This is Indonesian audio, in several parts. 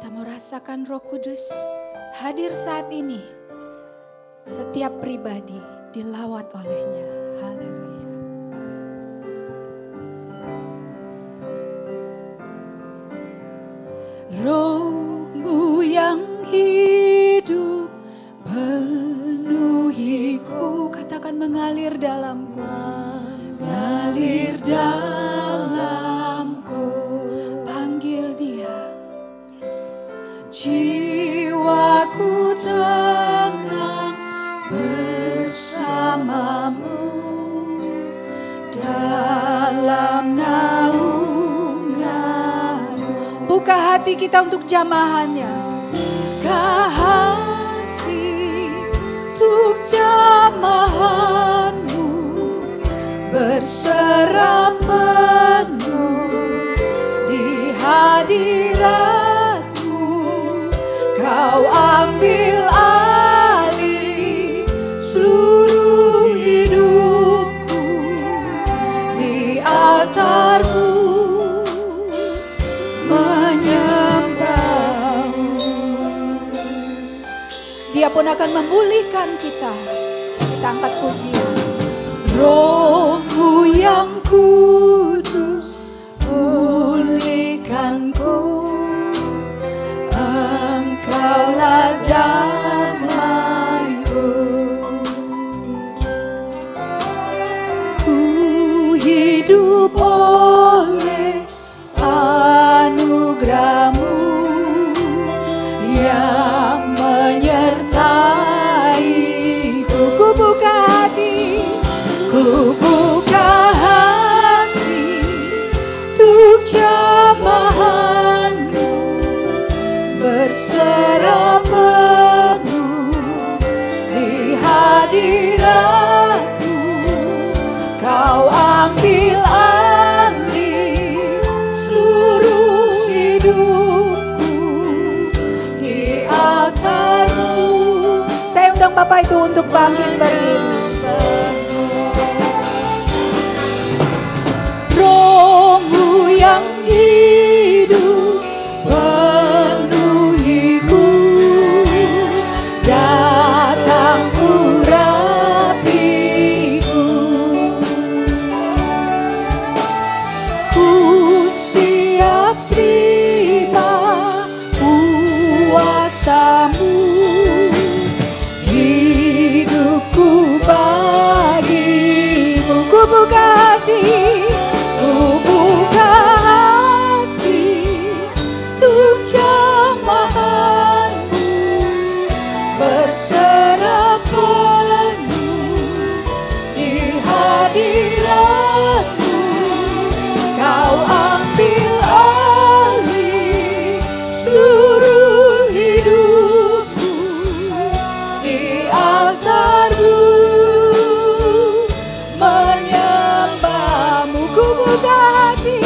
Kita mau rasakan Roh Kudus hadir saat ini. Setiap pribadi dilawat olehnya. Haleluya. Roh-Mu yang hidup penuhiku. Katakan mengalir dalamku. Mengalir dalamku. Panggil Dia. Jiwaku tenang bersamamu dalam naunganmu. Buka hati kita untuk jamahannya. Buka hati untuk jamahanmu, berserah penuh di hadirat. Kau ambil alih seluruh hidupku di altar-Mu, menyembah-Mu. Dia pun akan memulihkan kita. Kita angkat pujian. Roh-Mu yang kudus, pulihkanku. Engkaulah damaiku. Ku hidup oleh anugerah-Mu yang menyertaiku. Ku buka hati, ku buka hati untuk jamahan-Mu, berserah penuh di hadirat-Mu. Kau ambil alih seluruh hidupku di altar-Mu. Saya undang Bapak Ibu untuk bangkit berdiri. Roh-Mu yang hidup penuhiku, datang urapiku. Ku siap terima kuasa-Mu, hidupku bagimu. Ku buka hati, ku buka hati untuk jamahan-Mu, berserah penuh di hadirat-Mu. Kau ambil alih seluruh hidupku di altar-Mu, menyembah-Mu. Ku buka hati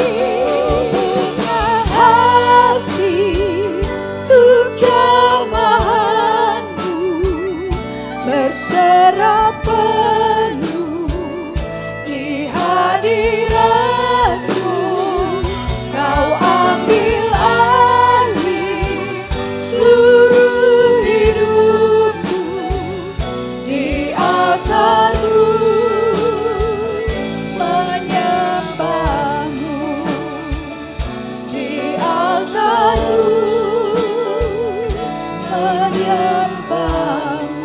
untuk jamahan-Mu, berserah penuh di hadirat-Mu. Kau ambil alih seluruh hidupku di altar-Mu, menyembah-Mu di altar-Mu, menyembah-Mu.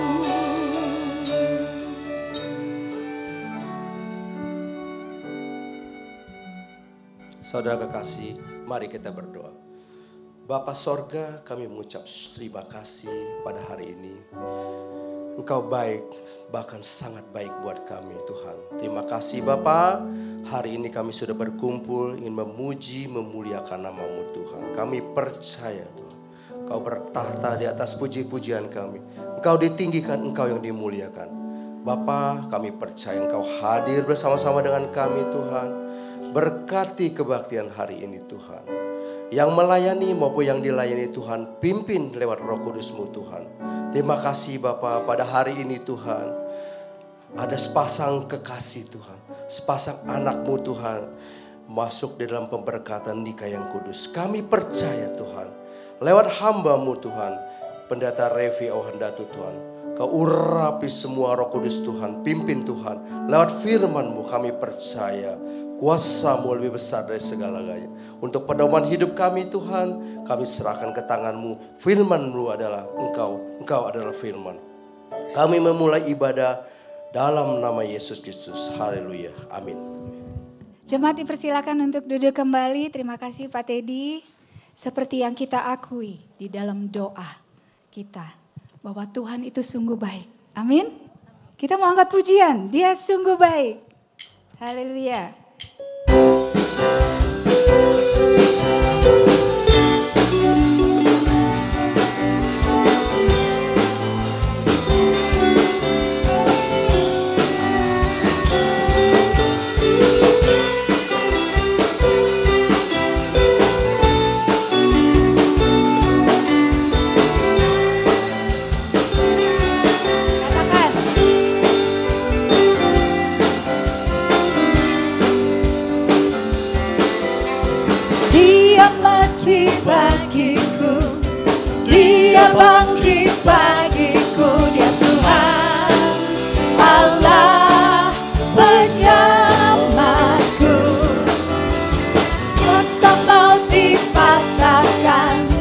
Saudara kekasih, mari kita berdoa. Bapa Sorga, kami mengucap terima kasih pada hari ini. Engkau baik, bahkan sangat baik buat kami Tuhan. Terima kasih Bapa, hari ini kami sudah berkumpul ingin memuji, memuliakan nama-Mu Tuhan. Kami percaya Tuhan, Engkau bertahta di atas puji-pujian kami. Engkau ditinggikan, Engkau yang dimuliakan. Bapa, kami percaya Engkau hadir bersama-sama dengan kami Tuhan. Berkati kebaktian hari ini Tuhan. Yang melayani maupun yang dilayani Tuhan, pimpin lewat Roh Kudus-Mu Tuhan. Terima kasih Bapa, pada hari ini Tuhan, ada sepasang kekasih Tuhan, sepasang anak-Mu Tuhan, masuk di dalam pemberkatan nikah yang kudus. Kami percaya Tuhan, Lewat hamba-Mu Tuhan, Pendeta Revi Ohandatu Tuhan, Kau urapi semua Roh Kudus Tuhan, pimpin Tuhan. Lewat firman-Mu kami percaya kuasa-Mu lebih besar dari segala-galanya. Untuk pedoman hidup kami Tuhan, kami serahkan ke tangan-Mu. Firman-Mu adalah Engkau adalah firman. Kami memulai ibadah dalam nama Yesus Kristus. Haleluya. Amin. Jemaat dipersilakan untuk duduk kembali. Terima kasih Pak Teddy. Seperti yang kita akui di dalam doa kita, bahwa Tuhan itu sungguh baik. Amin. Kita mau angkat pujian. Dia sungguh baik. Haleluya. Bagiku, Dia bangkit bagiku, Dia Tuhan Allah penyelamatku. Kuasa maut dipatahkan,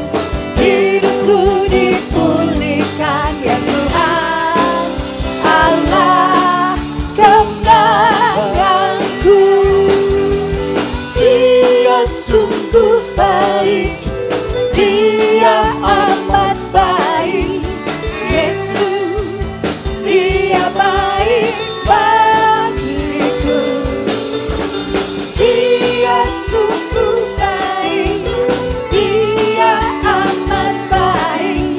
hidupku dipulihkan, Ya Tuhan Allah kemenanganku. Dia sungguh baik, Dia amat baik, Yesus, Dia baik bagiku. Dia sungguh baik, Dia amat baik,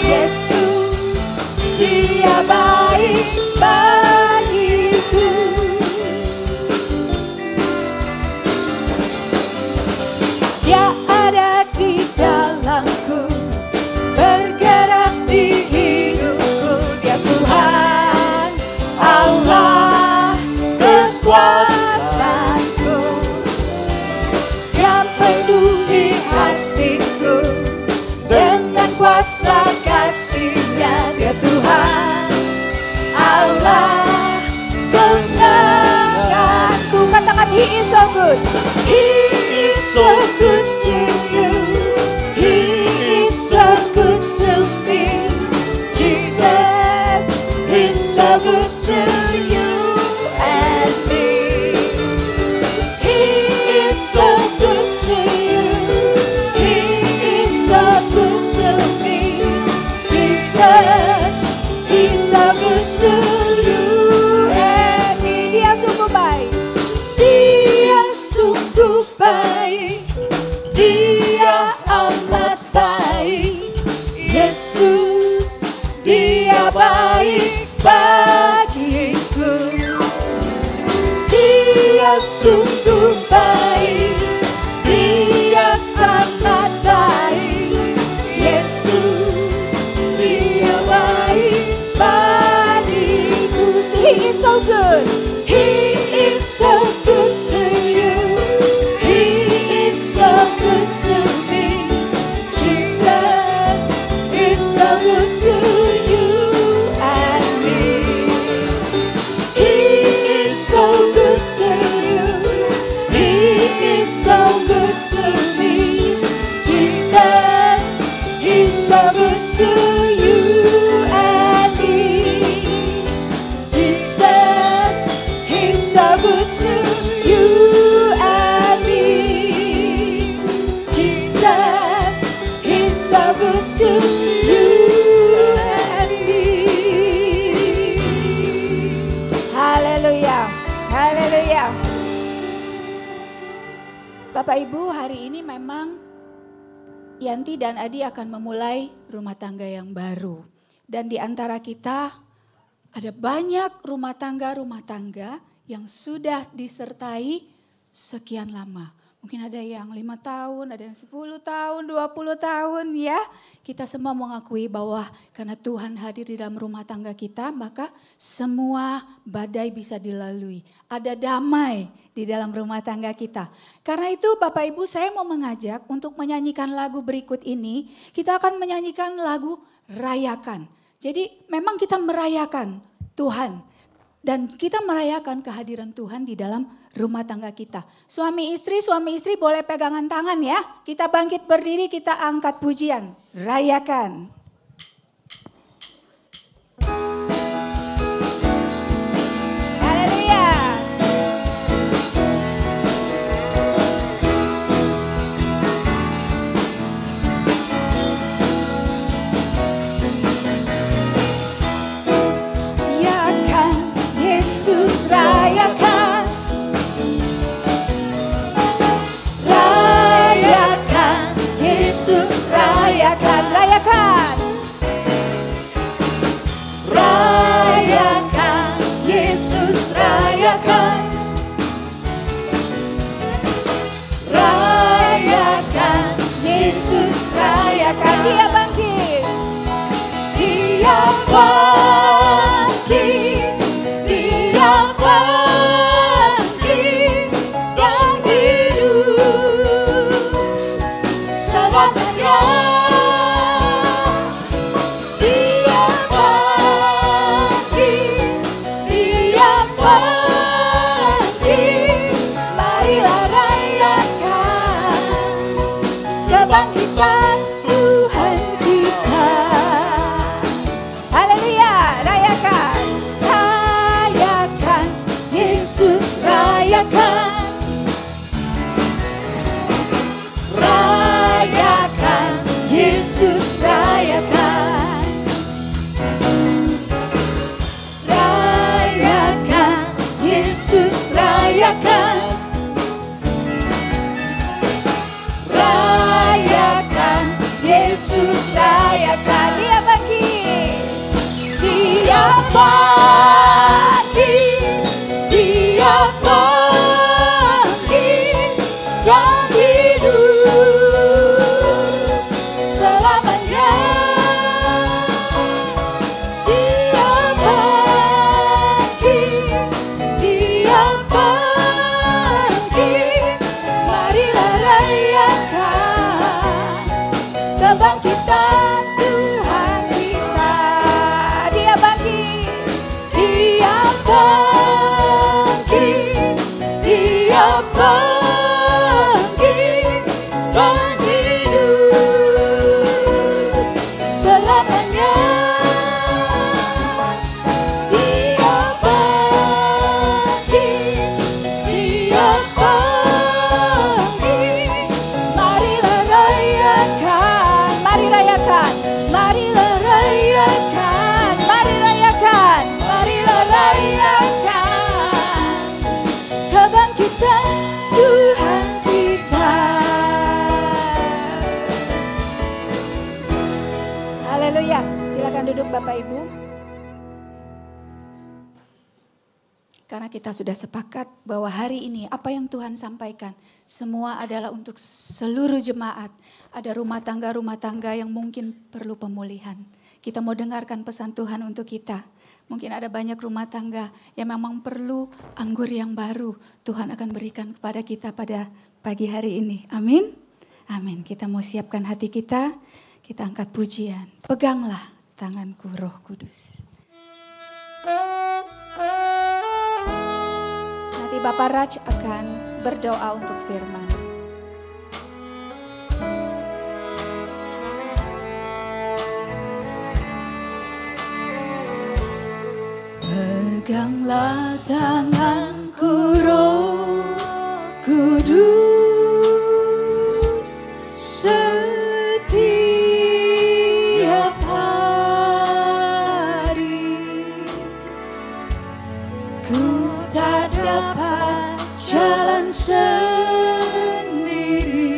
Yesus, Dia baik bagiku. Dia ada di dalamku, bergerak di hidupku, Dia Tuhan Allah kekuatanku. Dia penuhi hatiku dengan kuasa kasih-Nya, Dia Tuhan Allah kemenanganku. Katakan, He is so good, He is so good to you. He is so good to me. Jesus is so good to you and me. He is so good to you. He is so good to me. Jesus is so good to you and me. Dia sungguh baik. Dia sungguh baik. Dia amat baik, Yesus, Dia baik bagiku. Dia sungguh baik, Dia sangat baik, Yesus, Dia baik bagiku. He is so good, He is so good to you. He is so good to me. Jesus is so good to you and me. He is so good to you. He is so good to me. Jesus is so good to you and me. Jesus is so good to you and me. Jesus is so good to you and me. Haleluya, haleluya. Bapak Ibu, hari ini memang Yanti dan Adi akan memulai rumah tangga yang baru. Dan di antara kita ada banyak rumah tangga yang sudah disertai sekian lama. Mungkin ada yang 5 tahun, ada yang 10 tahun, 20 tahun ya. Kita semua mengakui bahwa karena Tuhan hadir di dalam rumah tangga kita, maka semua badai bisa dilalui. Ada damai di dalam rumah tangga kita. Karena itu Bapak Ibu, saya mau mengajak untuk menyanyikan lagu berikut ini. Kita akan menyanyikan lagu Rayakan. Jadi memang kita merayakan Tuhan. Dan kita merayakan kehadiran Tuhan di dalam rumah tangga kita. Suami istri boleh pegangan tangan ya. Kita bangkit berdiri, kita angkat pujian. Rayakan. Haleluya. Yesus rayakan, rayakan, Yesus rayakan, rayakan, rayakan, Yesus rayakan, rayakan, Yesus rayakan. Dia bangkit, dia bangkit. Dia bangkit dan hidup selamanya. Dia bangkit, dia bangkit. Marilah rayakan kebangkitan Tuhan kita. Haleluya, rayakan. Yesus rayakan, rayakan, Yesus rayakan, rayakan, Yesus rayakan, rayakan, Yesus rayakan. Dia bangkit, dia bangkit. Dia bangkit dan hidup selamanya. Dia bangkit, dia bangkit. Marilah rayakan kebangkitan Tuhan kita. Dia bangkit, dia bangkit. Dia bangkit dan hidup selamanya. Dia bangkit, dia bangkit. Marilah rayakan, mari rayakan, marilah rayakan, mari rayakan, marilah rayakan kebangkitan Tuhan kita. Haleluya. Silakan duduk Bapak Ibu. Karena kita sudah sepakat bahwa hari ini apa yang Tuhan sampaikan semua adalah untuk seluruh jemaat. Ada rumah tangga yang mungkin perlu pemulihan. Kita mau dengarkan pesan Tuhan untuk kita. Mungkin ada banyak rumah tangga yang memang perlu anggur yang baru. Tuhan akan berikan kepada kita pada pagi hari ini. Amin. Amin. Kita mau siapkan hati kita. Kita angkat pujian. Peganglah tanganku Roh Kudus. Nanti Bapak Raj akan berdoa untuk firman. Peganglah tanganku Roh Kudus setiap hari. Ku tak dapat jalan sendiri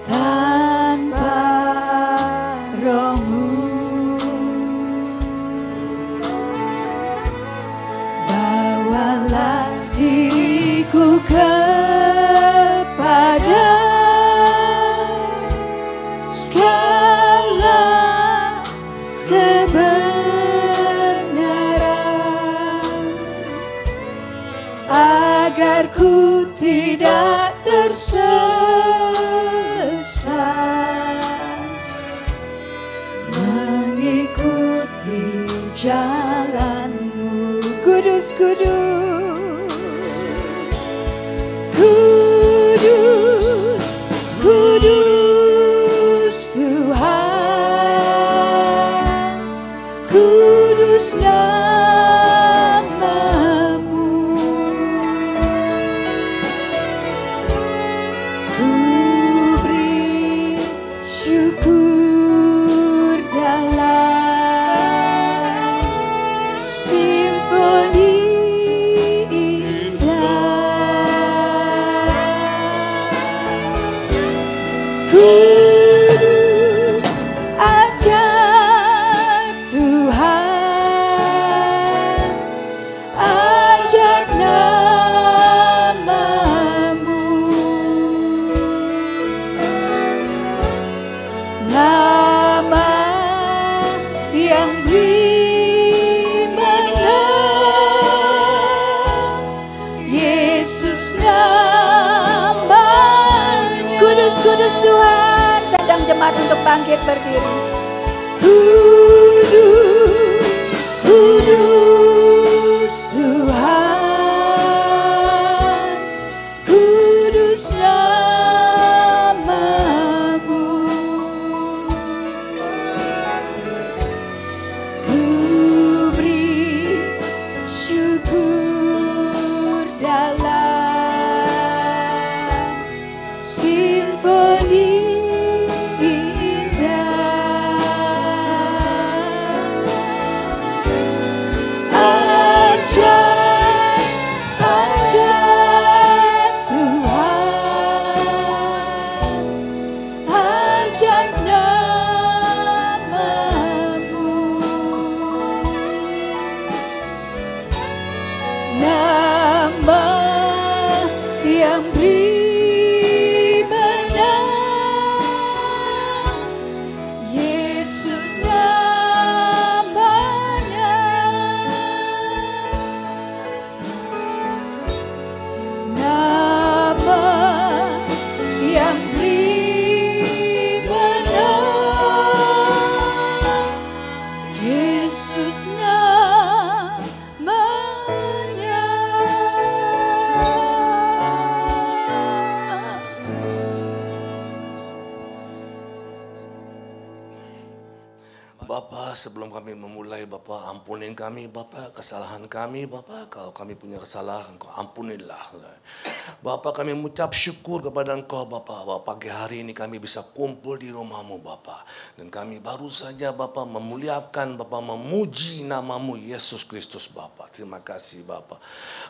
tanpa Roh-Mu. Bawalah diriku ke agar ku tidak tersesat, mengikuti jalan-Mu. Kudus, kudus, kudus, kudus Tuhan, kudus nama-Mu. Ku beri syukur dalam simfoni kudus, ajaib Tuhan, ajaib nama-Mu, nama yang beri menang, Yesus namanya. Kudus, kudus Tuhan. Sedang jemaat untuk bangkit berdiri. Kudus, kudus Tuhan, kudus nama-Mu. Ku beri syukur dalam simfoni Bapa, sebelum kami memulai, Bapa, ampunin kami, Bapa, kesalahan kami, Bapa. Kalau kami punya kesalahan, Engkau ampunilah. Bapa, kami mengucap syukur kepada Engkau, Bapa, bahwa pagi hari ini kami bisa kumpul di rumah-Mu, Bapa. Dan kami baru saja, Bapa, memuliakan, Bapa, memuji nama-Mu, Yesus Kristus, Bapa. Terima kasih, Bapa.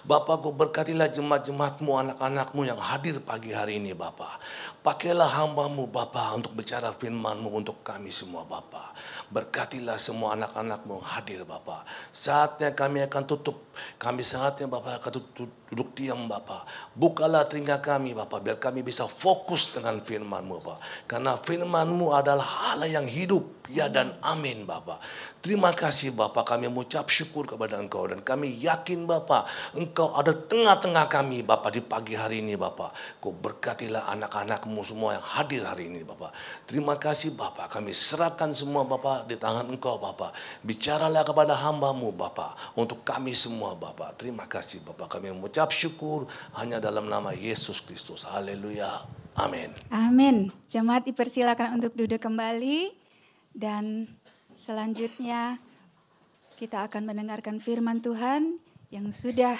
Bapa, Kau berkatilah jemaat-jemaat-Mu, anak-anak-Mu yang hadir pagi hari ini, Bapa. Pakailah hamba-Mu, Bapa, untuk bicara firman-Mu untuk kami semua, Bapa. Berkatilah semua anak-anak-Mu hadir, Bapa. Saatnya kami akan tutup. Saatnya Bapa akan duduk diam, Bapa. Bukalah telinga kami, Bapa, biar kami bisa fokus dengan firman-Mu, Bapa. Karena firman-Mu adalah hal yang hidup, ya dan amin, Bapa. Terima kasih, Bapa, kami mengucap syukur kepada Engkau. Dan kami yakin, Bapa, Engkau ada tengah-tengah kami, Bapa, di pagi hari ini, Bapa. Kau berkatilah anak-anak-Mu semua yang hadir hari ini, Bapa. Terima kasih, Bapa, kami serahkan semua, Bapa, di tangan Engkau, Bapa. Bicaralah kepada hamba-Mu, Bapa, untuk kami semua, Bapa. Terima kasih, Bapa, kami mengucap syukur hanya dalam nama Yesus Kristus. Haleluya. Amin. Amin. Jemaat dipersilakan untuk duduk kembali. Dan selanjutnya kita akan mendengarkan firman Tuhan yang sudah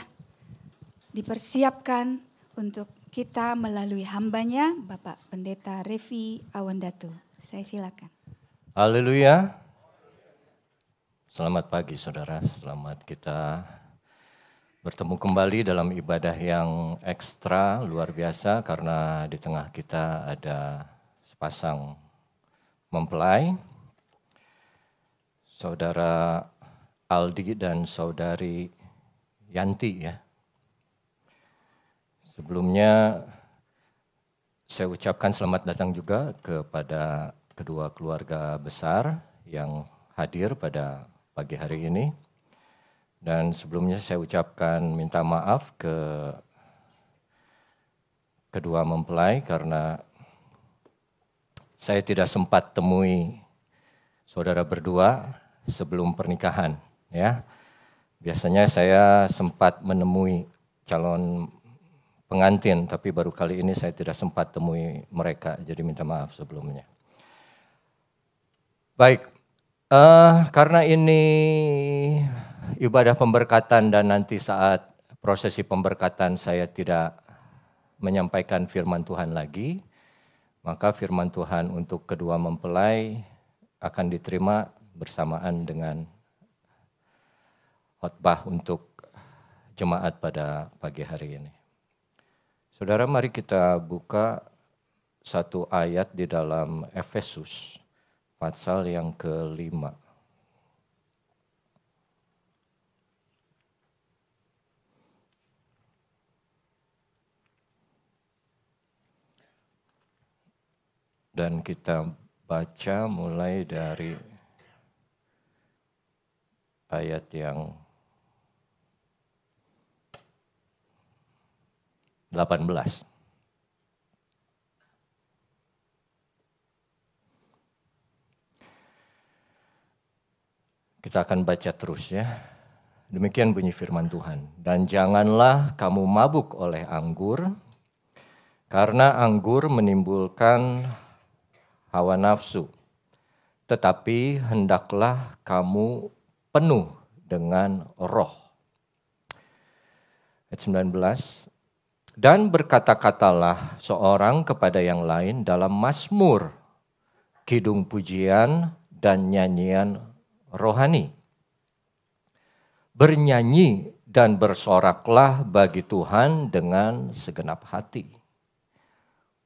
dipersiapkan untuk kita melalui hambanya, Bapak Pendeta Revi Awandatu. Saya silakan. Haleluya. Selamat pagi saudara, selamat kita bertemu kembali dalam ibadah yang ekstra, luar biasa karena di tengah kita ada sepasang mempelai. Saudara Aldi dan Saudari Yanti ya. Sebelumnya saya ucapkan selamat datang juga kepada kedua keluarga besar yang hadir pada pagi hari ini. Dan sebelumnya saya ucapkan minta maaf ke kedua mempelai karena saya tidak sempat temui saudara berdua sebelum pernikahan, ya. Biasanya saya sempat menemui calon pengantin, tapi baru kali ini saya tidak sempat temui mereka, jadi minta maaf sebelumnya. Baik, karena ini ibadah pemberkatan dan nanti saat prosesi pemberkatan saya tidak menyampaikan firman Tuhan lagi, maka firman Tuhan untuk kedua mempelai akan diterima bersamaan dengan khotbah untuk jemaat pada pagi hari ini. Saudara, mari kita buka satu ayat di dalam Efesus, pasal yang ke-5. Dan kita baca mulai dari ayat yang 18. Kita akan baca terus ya. Demikian bunyi firman Tuhan. Dan janganlah kamu mabuk oleh anggur, karena anggur menimbulkan hawa nafsu. Tetapi hendaklah kamu penuh dengan roh. Ayat 19. Dan berkata-katalah seorang kepada yang lain dalam mazmur, kidung pujian dan nyanyian rohani. Bernyanyi dan bersoraklah bagi Tuhan dengan segenap hati.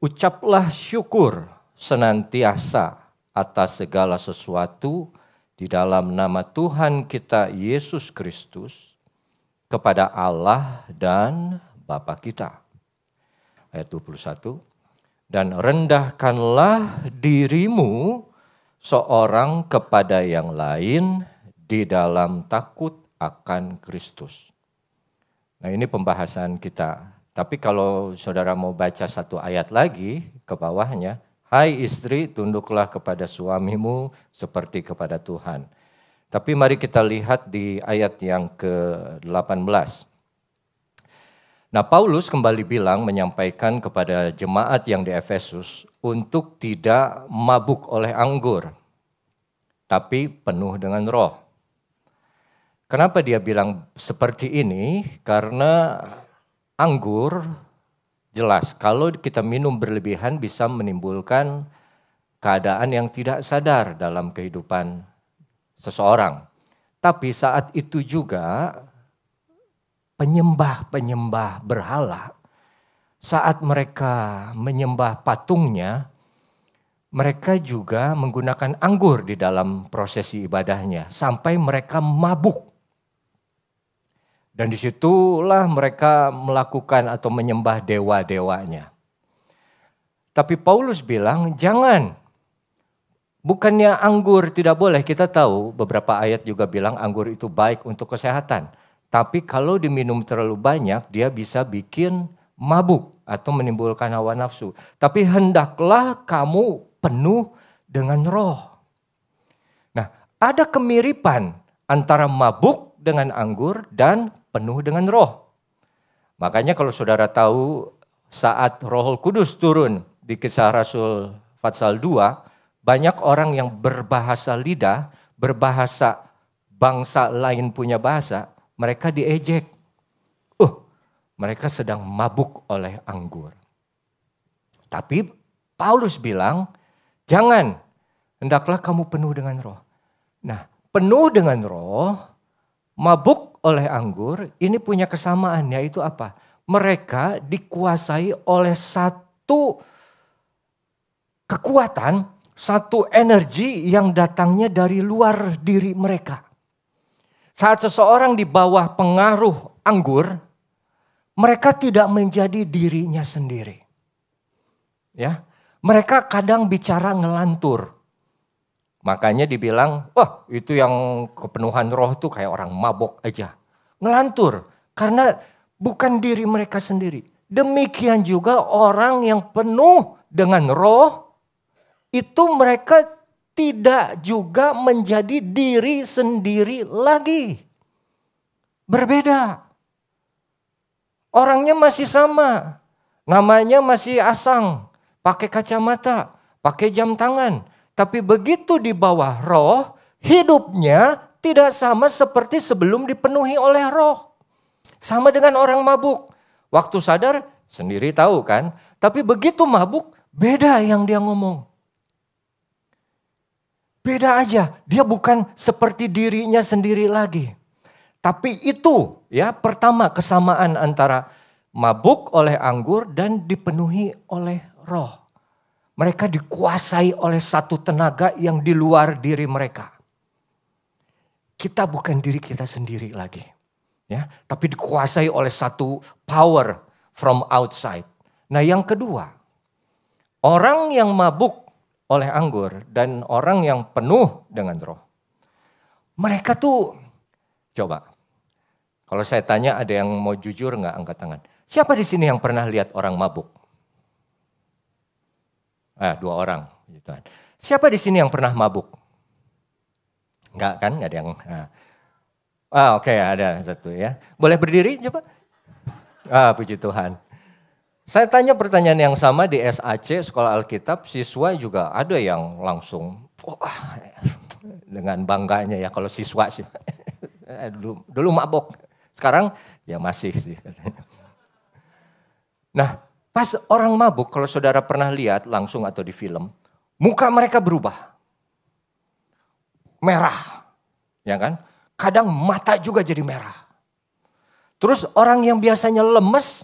Ucaplah syukur senantiasa atas segala sesuatu di dalam nama Tuhan kita Yesus Kristus kepada Allah dan Bapa kita. Ayat 21. Dan rendahkanlah dirimu seorang kepada yang lain di dalam takut akan Kristus. Nah, ini pembahasan kita. Tapi kalau saudara mau baca satu ayat lagi ke bawahnya, hai istri, tunduklah kepada suamimu seperti kepada Tuhan. Tapi mari kita lihat di ayat yang ke-18. Nah, Paulus kembali menyampaikan kepada jemaat yang di Efesus untuk tidak mabuk oleh anggur, tapi penuh dengan roh. Kenapa dia bilang seperti ini? Karena anggur jelas kalau kita minum berlebihan bisa menimbulkan keadaan yang tidak sadar dalam kehidupan seseorang. Tapi saat itu juga penyembah-penyembah berhala, saat mereka menyembah patungnya, mereka juga menggunakan anggur di dalam prosesi ibadahnya sampai mereka mabuk. Dan disitulah mereka melakukan atau menyembah dewa-dewanya. Tapi Paulus bilang jangan. Bukannya anggur tidak boleh, kita tahu beberapa ayat juga bilang anggur itu baik untuk kesehatan. Tapi kalau diminum terlalu banyak, dia bisa bikin mabuk atau menimbulkan hawa nafsu. Tapi hendaklah kamu penuh dengan roh. Nah, ada kemiripan antara mabuk dengan anggur dan penuh dengan roh. Makanya kalau saudara tahu saat Roh Kudus turun di Kisah Rasul pasal 2, banyak orang yang berbahasa lidah, berbahasa bangsa lain punya bahasa, mereka diejek. Mereka sedang mabuk oleh anggur. Tapi Paulus bilang, jangan, hendaklah kamu penuh dengan roh. Nah, penuh dengan roh, mabuk oleh anggur, ini punya kesamaan, yaitu apa? Mereka dikuasai oleh satu kekuatan, satu energi yang datangnya dari luar diri mereka. Saat seseorang di bawah pengaruh anggur, mereka tidak menjadi dirinya sendiri. Ya, mereka kadang bicara ngelantur. Makanya dibilang, wah itu yang kepenuhan roh tuh kayak orang mabok aja. ngelantur. Karena bukan diri mereka sendiri. Demikian juga orang yang penuh dengan roh, itu mereka tidak juga menjadi diri sendiri lagi. Berbeda. Orangnya masih sama. Namanya masih Asang. Pakai kacamata, pakai jam tangan. Tapi begitu di bawah roh, hidupnya tidak sama seperti sebelum dipenuhi oleh roh. Sama dengan orang mabuk. Waktu sadar sendiri tahu kan. Tapi begitu mabuk beda yang dia ngomong. Beda aja. Dia bukan seperti dirinya sendiri lagi. Tapi itu ya pertama kesamaan antara mabuk oleh anggur dan dipenuhi oleh roh. Mereka dikuasai oleh satu tenaga yang di luar diri mereka. Kita bukan diri kita sendiri lagi. Ya, tapi dikuasai oleh satu power from outside. Nah yang kedua, orang yang mabuk oleh anggur dan orang yang penuh dengan roh. Mereka tuh, coba, kalau saya tanya ada yang mau jujur nggak angkat tangan. Siapa di sini yang pernah lihat orang mabuk? 2 orang. Gitu. Siapa di sini yang pernah mabuk? Enggak kan, nggak ada yang... Oke, ada satu ya. Boleh berdiri coba? Puji Tuhan. Saya tanya pertanyaan yang sama di SAC, Sekolah Alkitab, siswa juga ada yang langsung dengan bangganya ya kalau siswa sih. Dulu mabok, sekarang ya masih sih. Nah, pas orang mabuk kalau saudara pernah lihat langsung atau di film, muka mereka berubah. Merah, ya kan? Kadang mata juga jadi merah. Terus orang yang biasanya lemes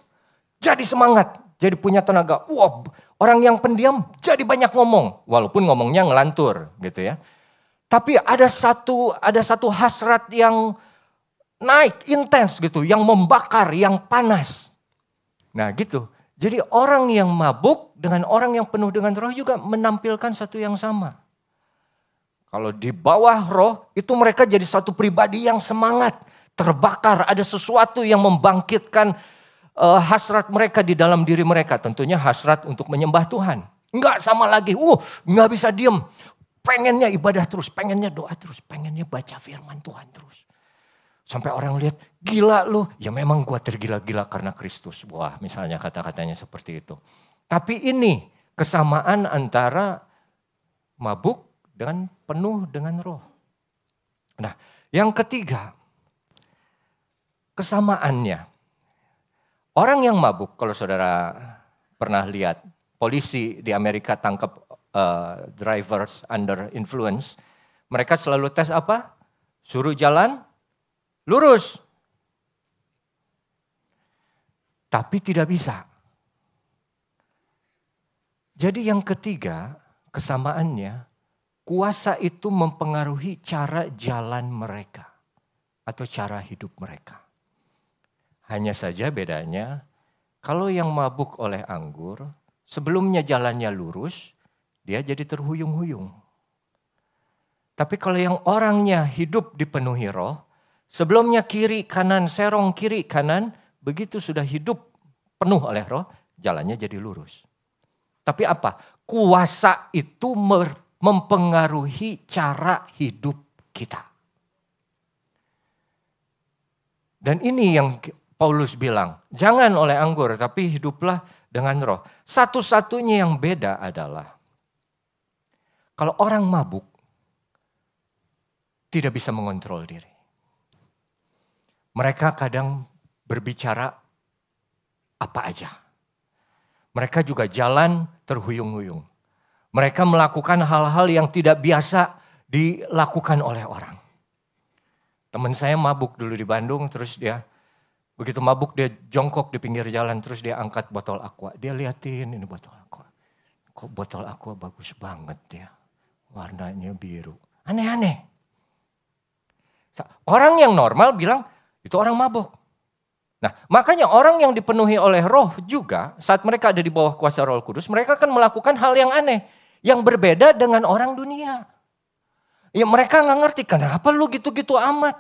jadi semangat, jadi punya tenaga. Wah, orang yang pendiam jadi banyak ngomong, walaupun ngomongnya ngelantur gitu ya. Tapi ada satu hasrat yang naik, intens gitu, yang membakar, yang panas. Nah gitu. Jadi orang yang mabuk dengan orang yang penuh dengan roh juga menampilkan satu yang sama. Kalau di bawah roh itu mereka jadi satu pribadi yang semangat, terbakar, ada sesuatu yang membangkitkan hasrat mereka di dalam diri mereka. Tentunya hasrat untuk menyembah Tuhan. Enggak sama lagi, enggak bisa diem. Pengennya ibadah terus, pengennya doa terus, pengennya baca firman Tuhan terus. Sampai orang lihat, gila lu. Ya memang gua tergila-gila karena Kristus. Wah misalnya kata-katanya seperti itu. Tapi ini kesamaan antara mabuk dengan penuh dengan roh. Nah yang ketiga, kesamaannya. Orang yang mabuk, kalau saudara pernah lihat, polisi di Amerika tangkap drivers under influence, mereka selalu tes apa? Suruh jalan lurus. Tapi tidak bisa. Jadi yang ketiga, kesamaannya, kuasa itu mempengaruhi cara jalan mereka atau cara hidup mereka. Hanya saja bedanya, kalau yang mabuk oleh anggur, sebelumnya jalannya lurus, dia jadi terhuyung-huyung. Tapi kalau yang orangnya hidup dipenuhi roh, sebelumnya kiri kanan, serong kiri kanan, begitu sudah hidup penuh oleh roh, jalannya jadi lurus. Tapi apa? Kuasa itu mempengaruhi cara hidup kita. Dan ini yang Paulus bilang, jangan oleh anggur tapi hiduplah dengan roh. Satu-satunya yang beda adalah, kalau orang mabuk tidak bisa mengontrol diri. Mereka kadang berbicara apa aja. Mereka juga jalan terhuyung-huyung. Mereka melakukan hal-hal yang tidak biasa dilakukan oleh orang. Teman saya mabuk dulu di Bandung, terus dia begitu mabuk dia jongkok di pinggir jalan, terus dia angkat botol aqua. Dia liatin ini botol aqua. Kok botol aqua bagus banget ya, warnanya biru. Aneh-aneh. Orang yang normal bilang itu orang mabuk. Nah makanya orang yang dipenuhi oleh roh juga saat mereka ada di bawah kuasa Roh Kudus, mereka akan melakukan hal yang aneh. Yang berbeda dengan orang dunia. Ya mereka gak ngerti kenapa lu gitu-gitu amat.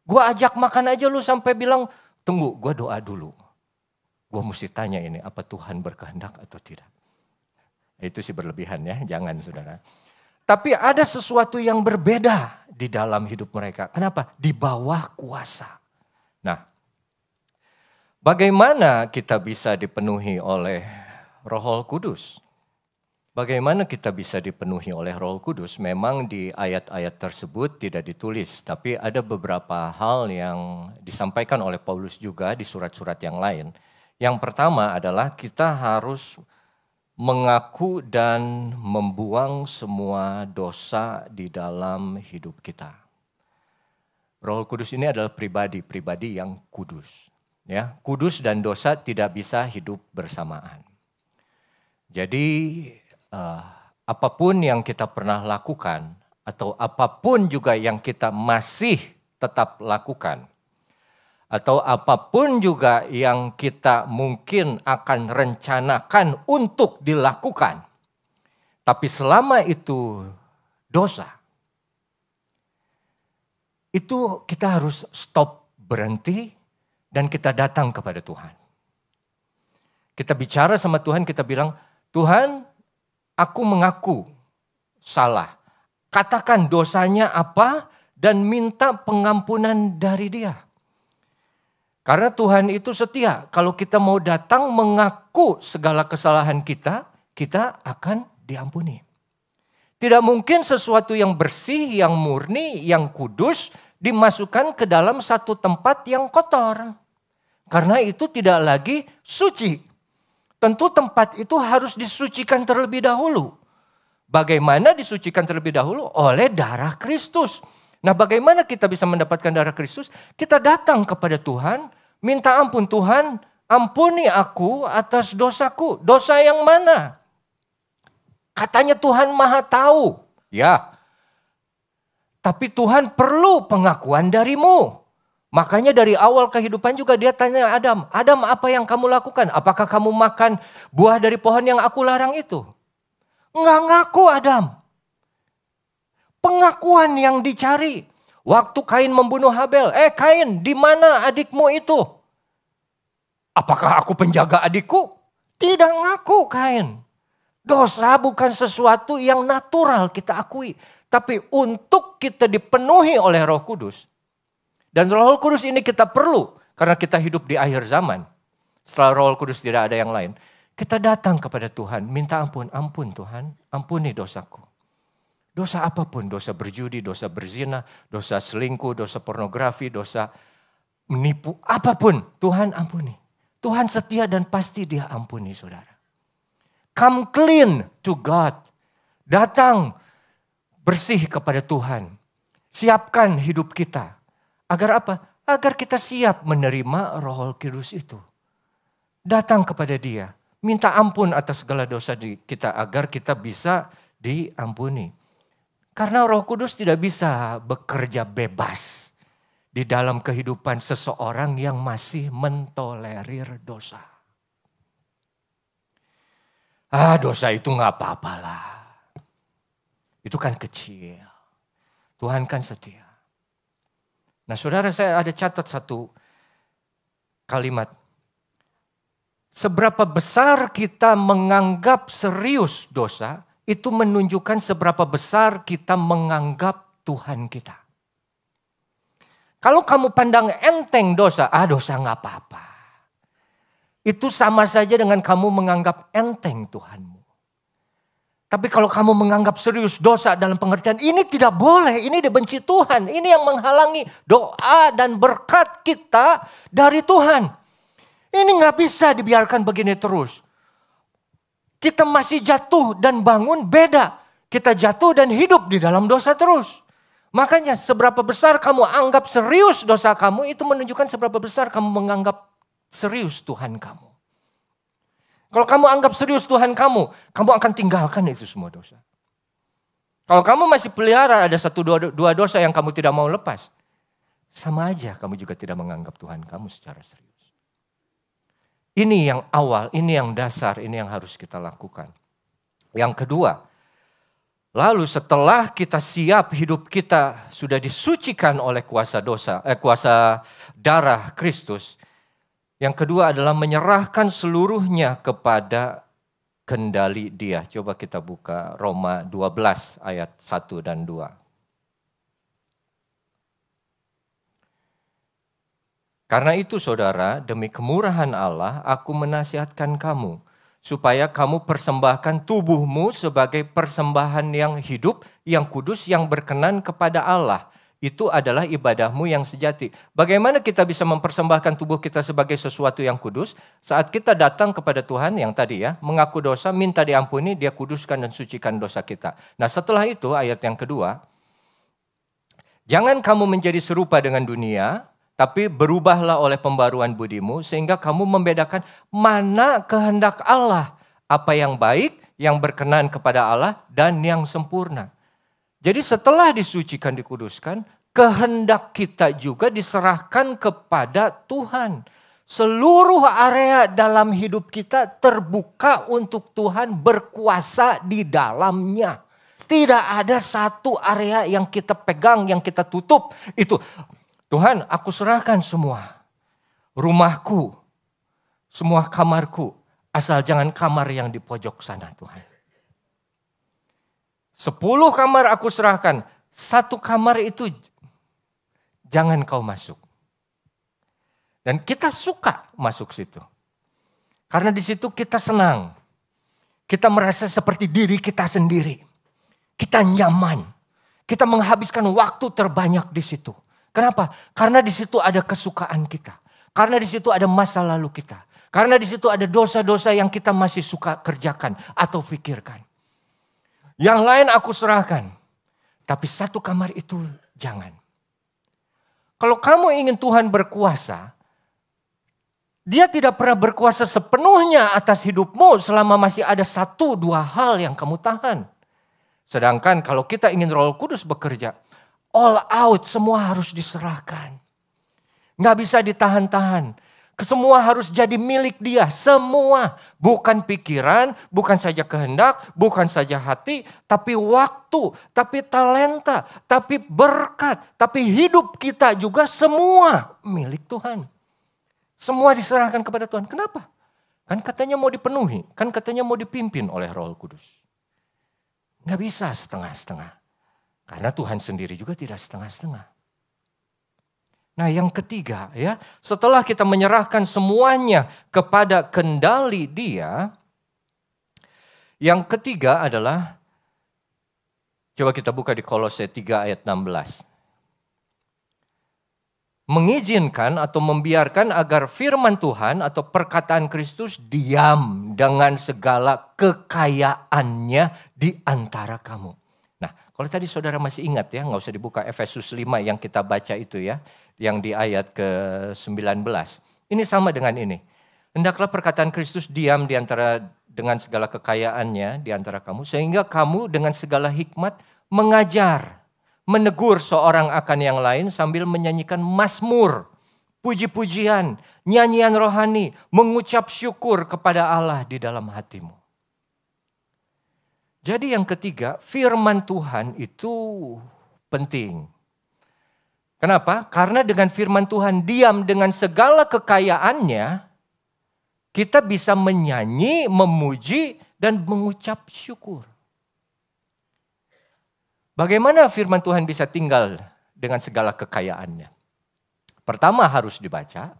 Gue ajak makan aja lu sampai bilang, tunggu gue doa dulu. Gue mesti tanya ini, apa Tuhan berkehendak atau tidak. Itu sih berlebihan ya, jangan saudara. Tapi ada sesuatu yang berbeda di dalam hidup mereka. Kenapa? Di bawah kuasa. Nah, bagaimana kita bisa dipenuhi oleh Roh Kudus? Bagaimana kita bisa dipenuhi oleh Roh Kudus? Memang di ayat-ayat tersebut tidak ditulis, tapi ada beberapa hal yang disampaikan oleh Paulus juga di surat-surat yang lain. Yang pertama adalah kita harus mengaku dan membuang semua dosa di dalam hidup kita. Roh Kudus ini adalah pribadi yang kudus. Ya, kudus dan dosa tidak bisa hidup bersamaan. Jadi apapun yang kita pernah lakukan atau apapun juga yang kita masih tetap lakukan atau apapun juga yang kita mungkin akan rencanakan untuk dilakukan, tapi selama itu dosa, itu kita harus stop, berhenti, dan kita datang kepada Tuhan. Kita bicara sama Tuhan, kita bilang, Tuhan, aku mengaku salah. Katakan dosanya apa dan minta pengampunan dari Dia. Karena Tuhan itu setia. Kalau kita mau datang mengaku segala kesalahan kita, kita akan diampuni. Tidak mungkin sesuatu yang bersih, yang murni, yang kudus dimasukkan ke dalam satu tempat yang kotor. Karena itu tidak lagi suci. Tentu tempat itu harus disucikan terlebih dahulu. Bagaimana disucikan terlebih dahulu? Oleh darah Kristus. Nah, bagaimana kita bisa mendapatkan darah Kristus? Kita datang kepada Tuhan, minta ampun, Tuhan, ampuni aku atas dosaku. Dosa yang mana? Katanya Tuhan Maha Tahu. Ya. Tapi Tuhan perlu pengakuan darimu. Makanya dari awal kehidupan juga dia tanya Adam, Adam apa yang kamu lakukan? Apakah kamu makan buah dari pohon yang aku larang itu? Enggak ngaku Adam. Pengakuan yang dicari. Waktu Kain membunuh Habel, Kain di mana adikmu itu? Apakah aku penjaga adikku? Tidak ngaku Kain. Dosa bukan sesuatu yang natural kita akui. Tapi untuk kita dipenuhi oleh Roh Kudus. Dan Roh Kudus ini kita perlu karena kita hidup di akhir zaman. Setelah Roh Kudus tidak ada yang lain. Kita datang kepada Tuhan, minta ampun. Ampun Tuhan, ampuni dosaku. Dosa apapun, dosa berjudi, dosa berzina, dosa selingkuh, dosa pornografi, dosa menipu, apapun. Tuhan ampuni. Tuhan setia dan pasti Dia ampuni saudara. Come clean to God. Datang bersih kepada Tuhan. Siapkan hidup kita. Agar apa? Agar kita siap menerima Roh Kudus itu. Datang kepada Dia. Minta ampun atas segala dosa kita agar kita bisa diampuni. Karena Roh Kudus tidak bisa bekerja bebas di dalam kehidupan seseorang yang masih mentolerir dosa. Dosa itu gak apa-apalah. Itu kan kecil. Tuhan kan setia. Nah saudara, saya ada catat satu kalimat. Seberapa besar kita menganggap serius dosa, itu menunjukkan seberapa besar kita menganggap Tuhan kita. Kalau kamu pandang enteng dosa, dosa gak apa-apa. Itu sama saja dengan kamu menganggap enteng Tuhanmu. Tapi kalau kamu menganggap serius dosa dalam pengertian ini tidak boleh, ini dibenci Tuhan. Ini yang menghalangi doa dan berkat kita dari Tuhan. Ini gak bisa dibiarkan begini terus. Kita masih jatuh dan bangun beda. Kita jatuh dan hidup di dalam dosa terus. Makanya seberapa besar kamu anggap serius dosa kamu, itu menunjukkan seberapa besar kamu menganggap serius Tuhan kamu. Kalau kamu anggap serius Tuhan kamu akan tinggalkan itu semua dosa. Kalau kamu masih pelihara ada dua dosa yang kamu tidak mau lepas, sama aja kamu juga tidak menganggap Tuhan kamu secara serius. Ini yang awal, ini yang dasar, ini yang harus kita lakukan. Yang kedua, Lalu setelah kita siap, hidup kita sudah disucikan oleh kuasa darah Kristus. Yang kedua adalah menyerahkan seluruhnya kepada kendali Dia. Coba kita buka Roma 12 ayat 1 dan 2. Karena itu saudara, demi kemurahan Allah, aku menasihatkan kamu, supaya kamu persembahkan tubuhmu sebagai persembahan yang hidup, yang kudus, yang berkenan kepada Allah. Itu adalah ibadahmu yang sejati. Bagaimana kita bisa mempersembahkan tubuh kita sebagai sesuatu yang kudus? Saat kita datang kepada Tuhan yang tadi ya, mengaku dosa, minta diampuni, Dia kuduskan dan sucikan dosa kita. Nah setelah itu ayat yang kedua, jangan kamu menjadi serupa dengan dunia, tapi berubahlah oleh pembaruan budimu sehingga kamu membedakan mana kehendak Allah. Apa yang baik, yang berkenan kepada Allah dan yang sempurna. Jadi setelah disucikan, dikuduskan, kehendak kita juga diserahkan kepada Tuhan. Seluruh area dalam hidup kita terbuka untuk Tuhan berkuasa di dalamnya. Tidak ada satu area yang kita pegang, yang kita tutup. Itu Tuhan, aku serahkan semua. Rumahku, semua kamarku. Asal jangan kamar yang di pojok sana Tuhan. 10 kamar aku serahkan. 1 kamar itu jangan kau masuk. Dan kita suka masuk situ. Karena di situ kita senang. Kita merasa seperti diri kita sendiri. Kita nyaman. Kita menghabiskan waktu terbanyak di situ. Kenapa? Karena di situ ada kesukaan kita. Karena di situ ada masa lalu kita. Karena di situ ada dosa-dosa yang kita masih suka kerjakan atau pikirkan. Yang lain aku serahkan. Tapi 1 kamar itu jangan. Kalau kamu ingin Tuhan berkuasa, Dia tidak pernah berkuasa sepenuhnya atas hidupmu selama masih ada 1-2 hal yang kamu tahan. Sedangkan kalau kita ingin Roh Kudus bekerja, all out, semua harus diserahkan. Nggak bisa ditahan-tahan. Semua harus jadi milik Dia. Semua. Bukan pikiran, bukan saja kehendak, bukan saja hati, tapi waktu, tapi talenta, tapi berkat, tapi hidup kita juga semua milik Tuhan. Semua diserahkan kepada Tuhan. Kenapa? Kan katanya mau dipenuhi, kan katanya mau dipimpin oleh Roh Kudus. Nggak bisa setengah-setengah. Karena Tuhan sendiri juga tidak setengah-setengah. Nah yang ketiga ya, setelah kita menyerahkan semuanya kepada kendali Dia, yang ketiga adalah, coba kita buka di Kolose 3 ayat 16. Mengizinkan atau membiarkan agar firman Tuhan atau perkataan Kristus diam dengan segala kekayaannya di antara kamu. Nah, kalau tadi saudara masih ingat ya, nggak usah dibuka Efesus 5 yang kita baca itu ya, yang di ayat ke-19. Ini sama dengan ini. Hendaklah perkataan Kristus diam di antara dengan segala kekayaannya di antara kamu, sehingga kamu dengan segala hikmat mengajar, menegur seorang akan yang lain sambil menyanyikan mazmur, puji-pujian, nyanyian rohani, mengucap syukur kepada Allah di dalam hatimu. Jadi yang ketiga, firman Tuhan itu penting. Kenapa? Karena dengan firman Tuhan diam dengan segala kekayaannya, kita bisa menyanyi, memuji, dan mengucap syukur. Bagaimana firman Tuhan bisa tinggal dengan segala kekayaannya? Pertama harus dibaca.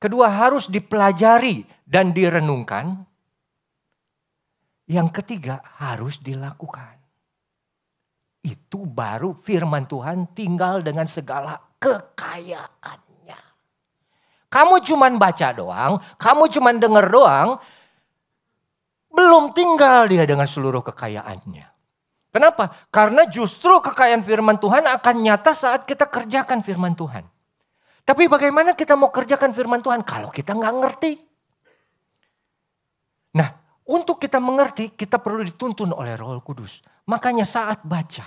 Kedua harus dipelajari dan direnungkan. Yang ketiga harus dilakukan. Itu baru firman Tuhan tinggal dengan segala kekayaannya. Kamu cuman baca doang, kamu cuman dengar doang, belum tinggal dia dengan seluruh kekayaannya. Kenapa? Karena justru kekayaan firman Tuhan akan nyata saat kita kerjakan firman Tuhan. Tapi bagaimana kita mau kerjakan firman Tuhan kalau kita nggak ngerti? Nah, untuk kita mengerti, kita perlu dituntun oleh Roh Kudus. Makanya saat baca,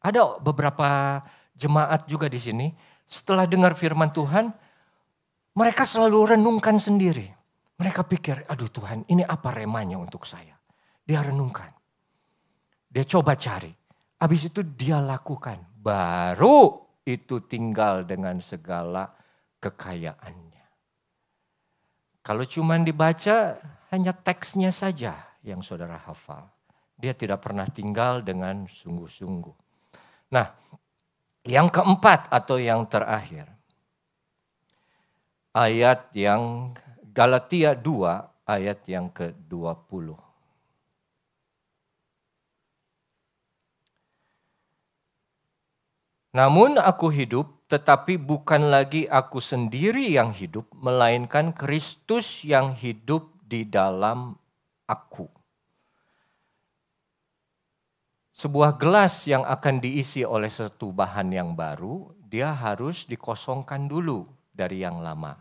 ada beberapa jemaat juga di sini, setelah dengar firman Tuhan, mereka selalu renungkan sendiri. Mereka pikir, aduh Tuhan, ini apa remanya untuk saya? Dia renungkan. Dia coba cari. Habis itu dia lakukan. Baru itu tinggal dengan segala kekayaannya. Kalau cuma dibaca hanya teksnya saja yang saudara hafal. Dia tidak pernah tinggal dengan sungguh-sungguh. Nah, yang keempat atau yang terakhir. Ayat yang Galatia 2 ayat yang ke-20. Namun aku hidup, tetapi bukan lagi aku sendiri yang hidup, melainkan Kristus yang hidup di dalam aku. Sebuah gelas yang akan diisi oleh satu bahan yang baru, dia harus dikosongkan dulu dari yang lama.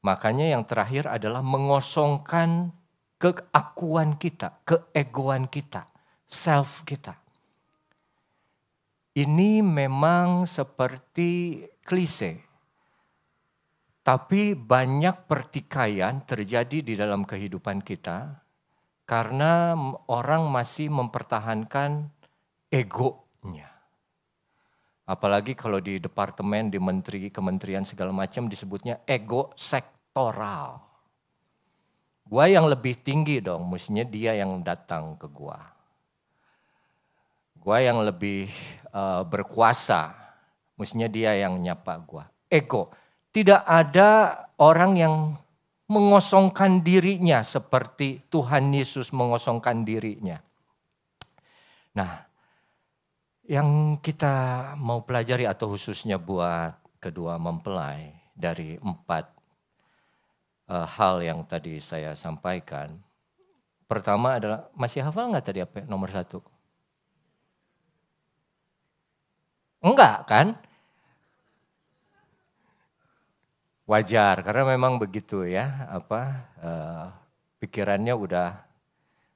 Makanya yang terakhir adalah mengosongkan keakuan kita, keegoan kita, self kita. Ini memang seperti klise, tapi banyak pertikaian terjadi di dalam kehidupan kita karena orang masih mempertahankan egonya. Apalagi kalau di departemen, di menteri, kementerian segala macam disebutnya ego sektoral. Gua yang lebih tinggi dong, mestinya dia yang datang ke gua. Gua yang lebih berkuasa, mestinya dia yang nyapa gua. Ego. Tidak ada orang yang mengosongkan dirinya seperti Tuhan Yesus mengosongkan dirinya. Nah, yang kita mau pelajari atau khususnya buat kedua mempelai dari 4 hal yang tadi saya sampaikan. Pertama adalah, masih hafal nggak tadi apa nomor 1? Enggak kan? Wajar karena memang begitu ya, pikirannya udah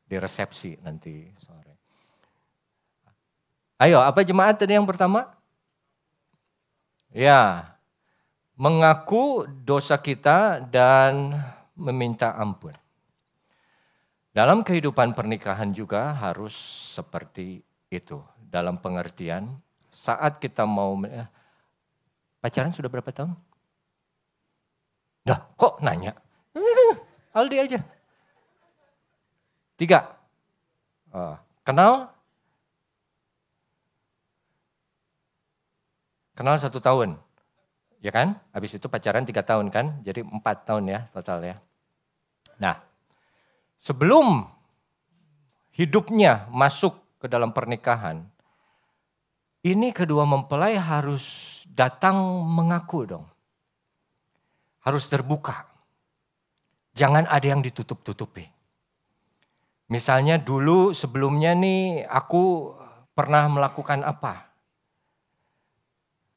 diresepsi nanti sore. Ayo, apa jemaat tadi yang pertama? Ya, mengaku dosa kita dan meminta ampun. Dalam kehidupan pernikahan juga harus seperti itu. Dalam pengertian, saat kita mau, pacaran sudah berapa tahun? Dah, kok nanya? Aldi aja. 3. Kenal? Kenal 1 tahun. Ya kan? Habis itu pacaran 3 tahun kan? Jadi 4 tahun ya total ya. Nah, sebelum hidupnya masuk ke dalam pernikahan, ini kedua mempelai harus datang mengaku dong. Harus terbuka. Jangan ada yang ditutup-tutupi. Misalnya dulu sebelumnya nih aku pernah melakukan apa.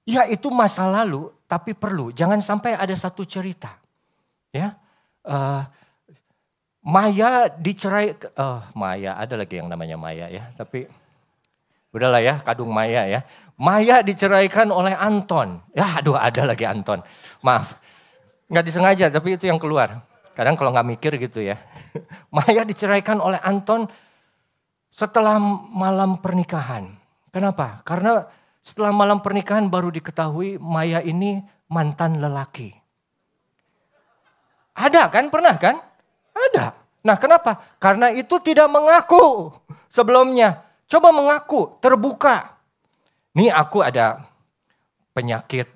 Ya itu masa lalu tapi perlu. Jangan sampai ada satu cerita. Ya, Maya dicerai, Maya ada lagi yang namanya Maya ya. Tapi udahlah ya, kadung Maya ya. Maya diceraikan oleh Anton. Ya aduh ada lagi Anton. Maaf. Nggak disengaja tapi itu yang keluar. Kadang kalau nggak mikir gitu ya. Maya diceraikan oleh Anton setelah malam pernikahan. Kenapa? Karena setelah malam pernikahan baru diketahui Maya ini mantan lelaki. Ada kan? Pernah kan? Ada. Nah kenapa? Karena itu tidak mengaku sebelumnya. Coba mengaku, terbuka. Nih aku ada penyakit.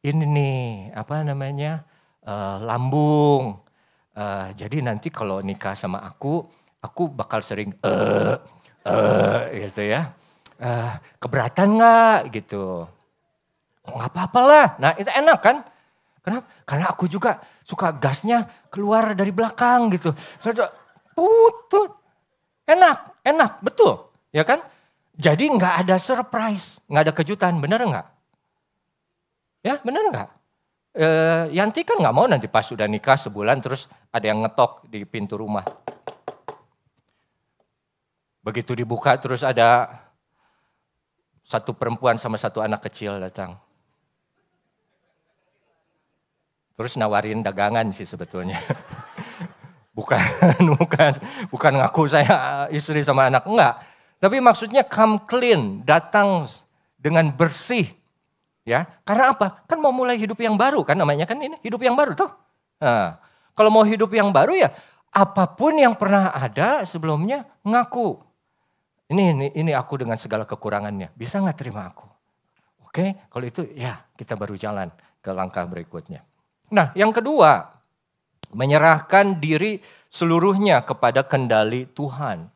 Ini nih, apa namanya? Lambung. Jadi nanti kalau nikah sama aku bakal sering gitu ya. Keberatan nggak gitu? Nggak apa-apa lah. Nah itu enak kan? Kenapa? Karena aku juga suka gasnya keluar dari belakang gitu. Putut. Enak, betul. Ya kan? Jadi nggak ada surprise, nggak ada kejutan. Bener nggak? Ya bener nggak? Yanti kan nggak mau nanti pas sudah nikah sebulan terus ada yang ngetok di pintu rumah. Begitu dibuka terus ada satu perempuan sama satu anak kecil datang. Terus nawarin dagangan sih sebetulnya. Bukan ngaku saya istri sama anak, enggak. Tapi maksudnya come clean, datang dengan bersih. Ya, karena apa? Kan mau mulai hidup yang baru kan, namanya kan ini hidup yang baru tuh. Nah, kalau mau hidup yang baru ya apapun yang pernah ada sebelumnya ngaku. Ini aku dengan segala kekurangannya. Bisa nggak terima aku? Oke, kalau itu ya kita baru jalan ke langkah berikutnya. Nah, yang kedua, menyerahkan diri seluruhnya kepada kendali Tuhan.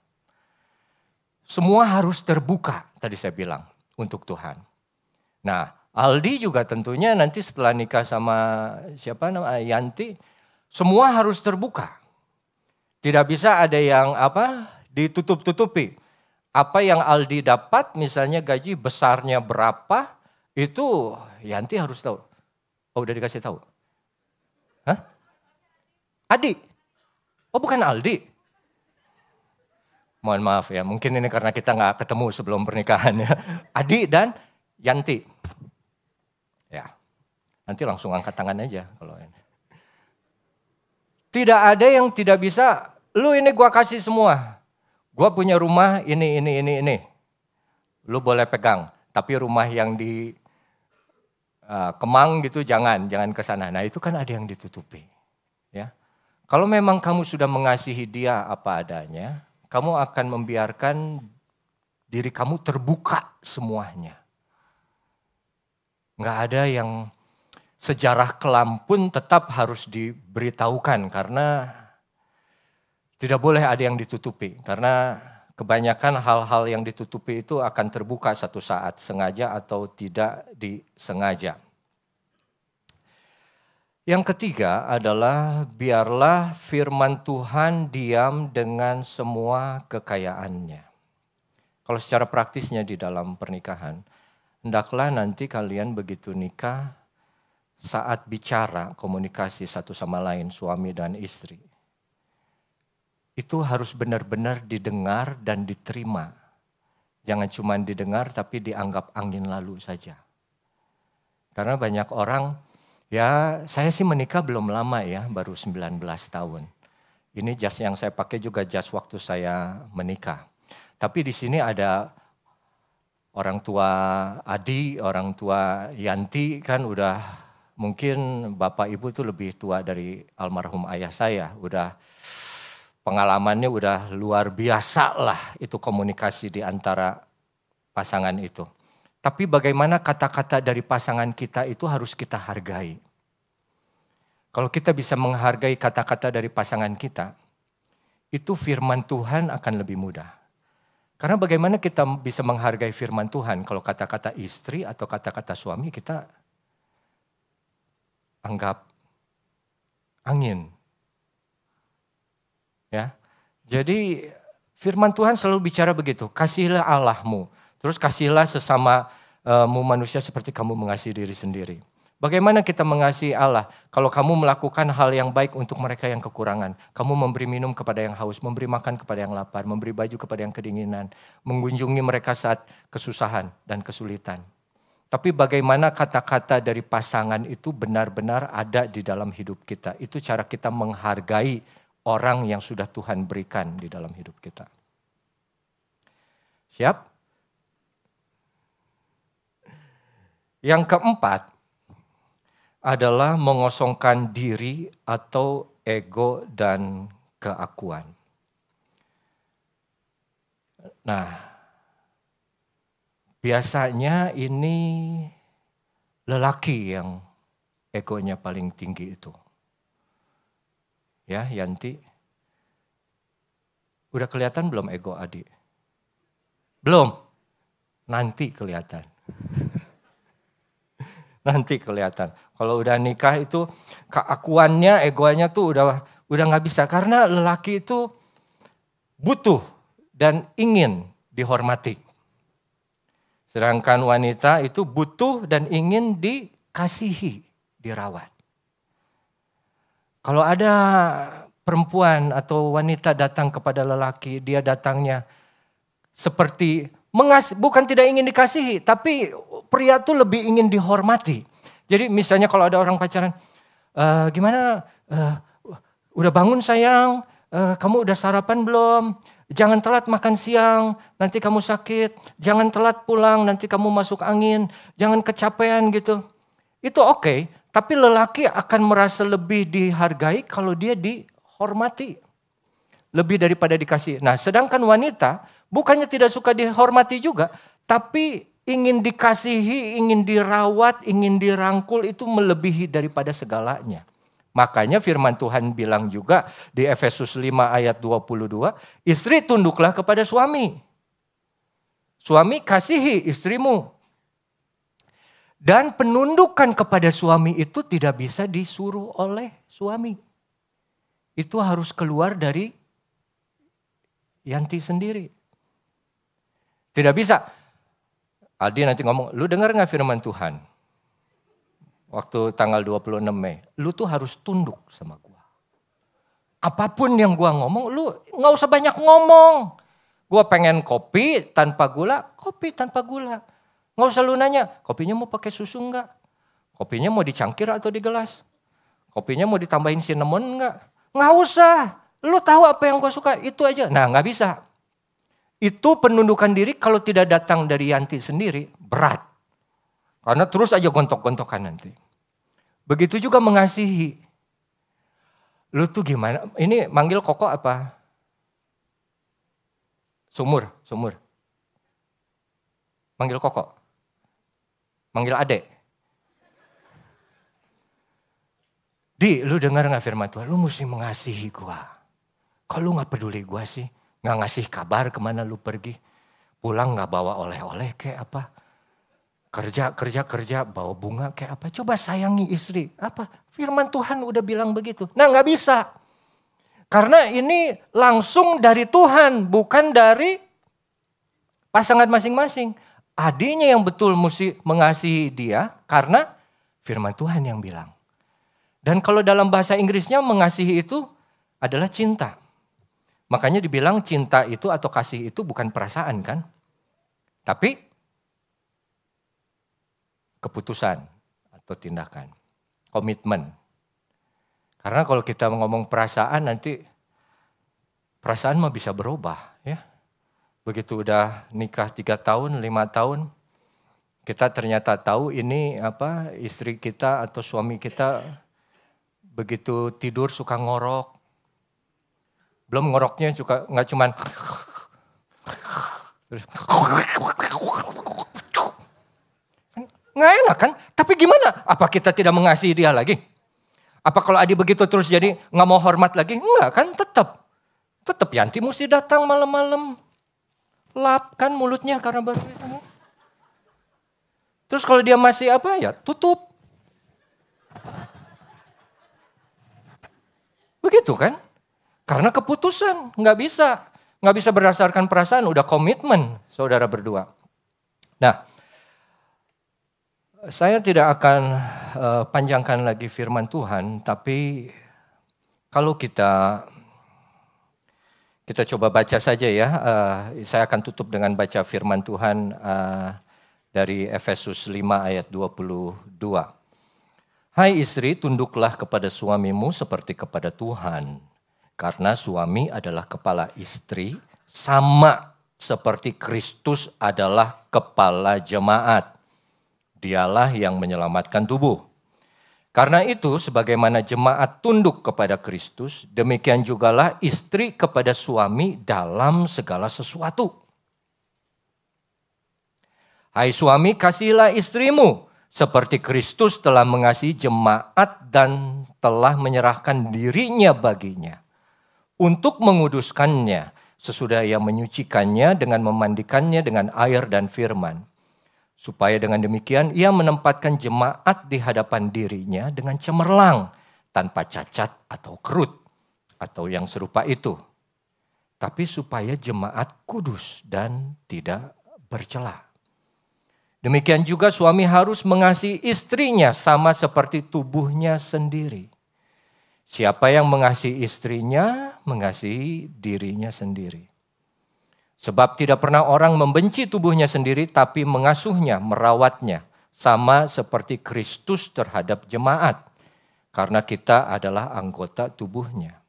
Semua harus terbuka, tadi saya bilang, untuk Tuhan. Nah, Aldi juga tentunya nanti setelah nikah sama Yanti, semua harus terbuka. Tidak bisa ada yang ditutup-tutupi. Apa yang Aldi dapat, misalnya gaji besarnya berapa, itu Yanti harus tahu. Oh, udah dikasih tahu? Hah? Adi? Oh, bukan Aldi? Mohon maaf ya, mungkin ini karena kita nggak ketemu sebelum pernikahan ya. Adi dan Yanti. Ya, nanti langsung angkat tangan aja kalau ini. Tidak ada yang tidak bisa, lu ini gua kasih semua. Gua punya rumah ini. Lu boleh pegang, tapi rumah yang di Kemang gitu jangan ke sana. Nah, itu kan ada yang ditutupi. Ya. Kalau memang kamu sudah mengasihi dia apa adanya, kamu akan membiarkan diri kamu terbuka semuanya. Nggak ada yang sejarah kelam pun tetap harus diberitahukan karena tidak boleh ada yang ditutupi. Karena kebanyakan hal-hal yang ditutupi itu akan terbuka satu saat, sengaja atau tidak disengaja. Yang ketiga adalah biarlah firman Tuhan diam dengan semua kekayaannya. Kalau secara praktisnya di dalam pernikahan, hendaklah nanti kalian begitu nikah, saat bicara komunikasi satu sama lain suami dan istri, itu harus benar-benar didengar dan diterima. Jangan cuma didengar tapi dianggap angin lalu saja. Karena banyak orang, ya saya sih menikah belum lama ya, baru 19 tahun. Ini jas yang saya pakai juga jas waktu saya menikah. Tapi di sini ada orang tua Adi, orang tua Yanti kan udah mungkin bapak ibu tuh lebih tua dari almarhum ayah saya. Udah pengalamannya udah luar biasa lah itu komunikasi di antara pasangan itu. Tapi bagaimana kata-kata dari pasangan kita itu harus kita hargai. Kalau kita bisa menghargai kata-kata dari pasangan kita, itu firman Tuhan akan lebih mudah. Karena bagaimana kita bisa menghargai firman Tuhan kalau kata-kata istri atau kata-kata suami kita anggap angin. Ya. Jadi firman Tuhan selalu bicara begitu, kasihilah Allahmu, terus kasihilah sesamamu manusia seperti kamu mengasihi diri sendiri. Bagaimana kita mengasihi Allah? Kalau kamu melakukan hal yang baik untuk mereka yang kekurangan. Kamu memberi minum kepada yang haus, memberi makan kepada yang lapar, memberi baju kepada yang kedinginan. Mengunjungi mereka saat kesusahan dan kesulitan. Tapi bagaimana kata-kata dari pasangan itu benar-benar ada di dalam hidup kita. Itu cara kita menghargai orang yang sudah Tuhan berikan di dalam hidup kita. Siap? Yang keempat adalah mengosongkan diri atau ego dan keakuan. Nah, biasanya ini lelaki yang egonya paling tinggi itu. Ya, Yanti. Udah kelihatan belum ego Adi? Belum. Nanti kelihatan. Nanti kelihatan. Kalau udah nikah itu keakuannya, egonya tuh udah nggak bisa. Karena lelaki itu butuh dan ingin dihormati. Sedangkan wanita itu butuh dan ingin dikasihi, dirawat. Kalau ada perempuan atau wanita datang kepada lelaki, dia datangnya seperti bukan tidak ingin dikasihi, tapi pria itu lebih ingin dihormati. Jadi misalnya kalau ada orang pacaran, gimana, udah bangun sayang, kamu udah sarapan belum, Jangan telat makan siang, nanti kamu sakit. Jangan telat pulang, nanti kamu masuk angin. Jangan kecapean gitu. Itu oke, tapi lelaki akan merasa lebih dihargai kalau dia dihormati. Lebih daripada dikasih. Nah, sedangkan wanita bukannya tidak suka dihormati juga, tapi ingin dikasihi, ingin dirawat, ingin dirangkul itu melebihi daripada segalanya. Makanya firman Tuhan bilang juga di Efesus 5 ayat 22, istri tunduklah kepada suami. Suami kasihi istrimu. Dan penundukan kepada suami itu tidak bisa disuruh oleh suami. Itu harus keluar dari Yanti sendiri. Tidak bisa. Aldi nanti ngomong, lu dengar gak firman Tuhan? Waktu tanggal 26 Mei, lu tuh harus tunduk sama gua. Apapun yang gua ngomong, lu gak usah banyak ngomong. Gua pengen kopi tanpa gula, kopi tanpa gula. Gak usah lu nanya, kopinya mau pakai susu enggak? Kopinya mau dicangkir atau di gelas? Kopinya mau ditambahin cinnamon enggak? Gak usah, lu tahu apa yang gua suka, itu aja. Nah gak bisa. Itu penundukan diri kalau tidak datang dari Yanti sendiri, berat. Karena terus aja gontok-gontokan nanti. Begitu juga mengasihi. Lu tuh gimana? Ini manggil Koko apa? Sumur. Manggil Koko. Manggil Ade. Di, lu dengar gak firman Tuhan? Lu mesti mengasihi gua. Kalau lu gak peduli gua sih, gak ngasih kabar kemana lu pergi. Pulang gak bawa oleh-oleh kayak apa. Kerja, bawa bunga kayak apa. Coba sayangi istri. Apa? Firman Tuhan udah bilang begitu. Nah gak bisa. Karena ini langsung dari Tuhan. Bukan dari pasangan masing-masing. Adinya yang betul mesti mengasihi dia. Karena firman Tuhan yang bilang. Dan kalau dalam bahasa Inggrisnya mengasihi itu adalah cinta. Makanya dibilang cinta itu atau kasih itu bukan perasaan kan. Tapi keputusan atau tindakan, komitmen. Karena kalau kita ngomong perasaan nanti perasaan mah bisa berubah ya. Begitu udah nikah 3 tahun, 5 tahun, kita ternyata tahu ini apa istri kita atau suami kita begitu tidur suka ngorok. Belum ngoroknya juga nggak cuman nggak enak kan? Tapi gimana? Apa kita tidak mengasihi dia lagi? Apa kalau Adi begitu terus jadi nggak mau hormat lagi? Enggak kan? Tetap Yanti mesti datang malam-malam. Lap kan mulutnya karena baru itu. Terus kalau dia masih apa ya tutup. Begitu kan? Karena keputusan nggak bisa berdasarkan perasaan, udah komitmen saudara berdua. Nah, saya tidak akan panjangkan lagi firman Tuhan, tapi kalau kita coba baca saja ya, saya akan tutup dengan baca firman Tuhan dari Efesus 5 ayat 22. Hai istri, tunduklah kepada suamimu seperti kepada Tuhan, karena suami adalah kepala istri, sama seperti Kristus adalah kepala jemaat. Dialah yang menyelamatkan tubuh. Karena itu sebagaimana jemaat tunduk kepada Kristus, demikian jugalah istri kepada suami dalam segala sesuatu. Hai suami, kasihilah istrimu seperti Kristus telah mengasihi jemaat dan telah menyerahkan dirinya baginya untuk menguduskannya sesudah ia menyucikannya dengan memandikannya dengan air dan firman. Supaya dengan demikian ia menempatkan jemaat di hadapan dirinya dengan cemerlang, tanpa cacat atau kerut, atau yang serupa itu. Tapi supaya jemaat kudus dan tidak bercela. Demikian juga suami harus mengasihi istrinya sama seperti tubuhnya sendiri. Siapa yang mengasihi istrinya, mengasihi dirinya sendiri. Sebab tidak pernah orang membenci tubuhnya sendiri tapi mengasuhnya, merawatnya. Sama seperti Kristus terhadap jemaat. Karena kita adalah anggota tubuhnya.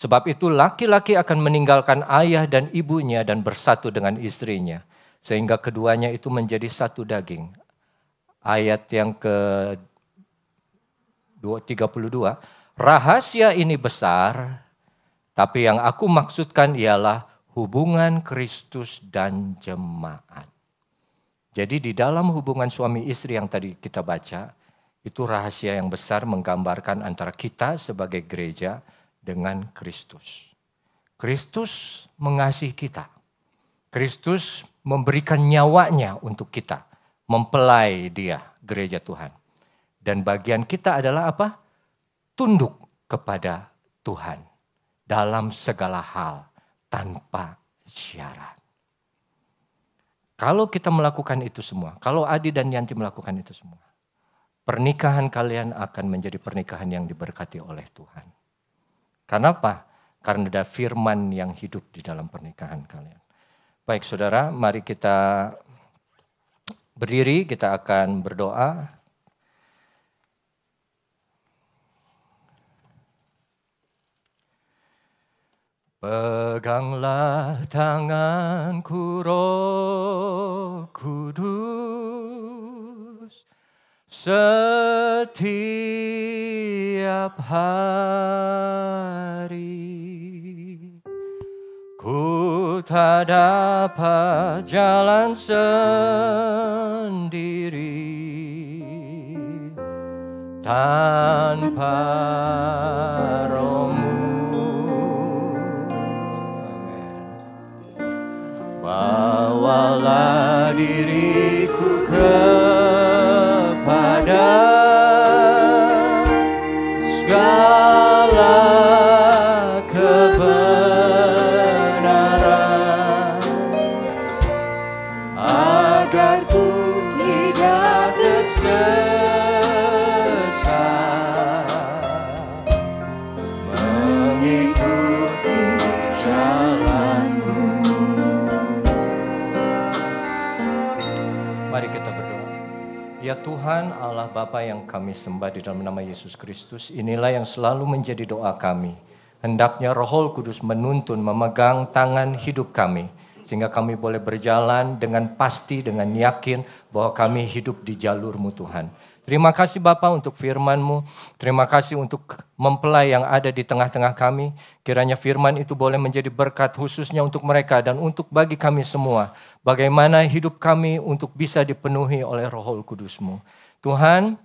Sebab itu laki-laki akan meninggalkan ayah dan ibunya dan bersatu dengan istrinya. Sehingga keduanya itu menjadi satu daging. Ayat yang ke-32. Rahasia ini besar, tapi yang aku maksudkan ialah hubungan Kristus dan jemaat. Jadi di dalam hubungan suami istri yang tadi kita baca, itu rahasia yang besar menggambarkan antara kita sebagai gereja dengan Kristus. Kristus mengasihi kita. Kristus memberikan nyawanya untuk kita. Mempelai dia, gereja Tuhan. Dan bagian kita adalah apa? Tunduk kepada Tuhan. Dalam segala hal, tanpa syarat. Kalau kita melakukan itu semua, kalau Adi dan Yanti melakukan itu semua, pernikahan kalian akan menjadi pernikahan yang diberkati oleh Tuhan. Kenapa? Karena ada firman yang hidup di dalam pernikahan kalian. Baik saudara, mari kita berdiri, kita akan berdoa. Peganglah tanganku Roh Kudus setiap hari. Ku tak dapat jalan sendiri tanpa Roh-Mu. Bawalah diriku kepada segala kebenaran, agar ku tidak tersesat mengikuti jalan-Mu. Mari kita berdoa. Ya Tuhan Allah Bapa yang kami sembah di dalam nama Yesus Kristus, inilah yang selalu menjadi doa kami. Hendaknya Roh Kudus menuntun, memegang tangan hidup kami, sehingga kami boleh berjalan dengan pasti, dengan yakin bahwa kami hidup di jalur-Mu Tuhan. Terima kasih Bapa untuk firman-Mu, terima kasih untuk mempelai yang ada di tengah-tengah kami. Kiranya firman itu boleh menjadi berkat khususnya untuk mereka dan untuk bagi kami semua. Bagaimana hidup kami untuk bisa dipenuhi oleh Roh Kudus-Mu. Tuhan,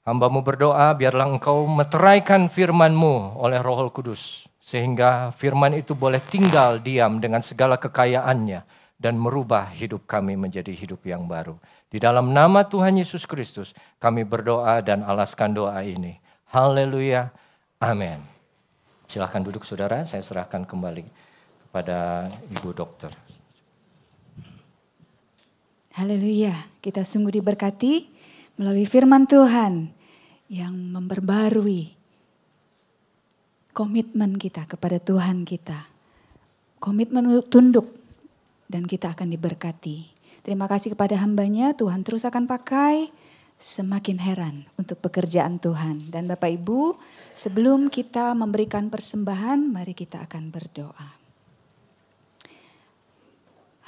hamba-Mu berdoa biarlah Engkau meteraikan firman-Mu oleh Roh Kudus. Sehingga firman itu boleh tinggal diam dengan segala kekayaannya dan merubah hidup kami menjadi hidup yang baru. Di dalam nama Tuhan Yesus Kristus kami berdoa dan alaskan doa ini. Haleluya. Amin. Silakan duduk saudara, saya serahkan kembali kepada Ibu Dokter. Haleluya, kita sungguh diberkati melalui firman Tuhan yang memperbarui komitmen kita kepada Tuhan kita. Komitmen untuk tunduk dan kita akan diberkati. Terima kasih kepada hamba-Nya, Tuhan terus akan pakai, semakin heran untuk pekerjaan Tuhan. Dan Bapak Ibu, sebelum kita memberikan persembahan, mari kita akan berdoa.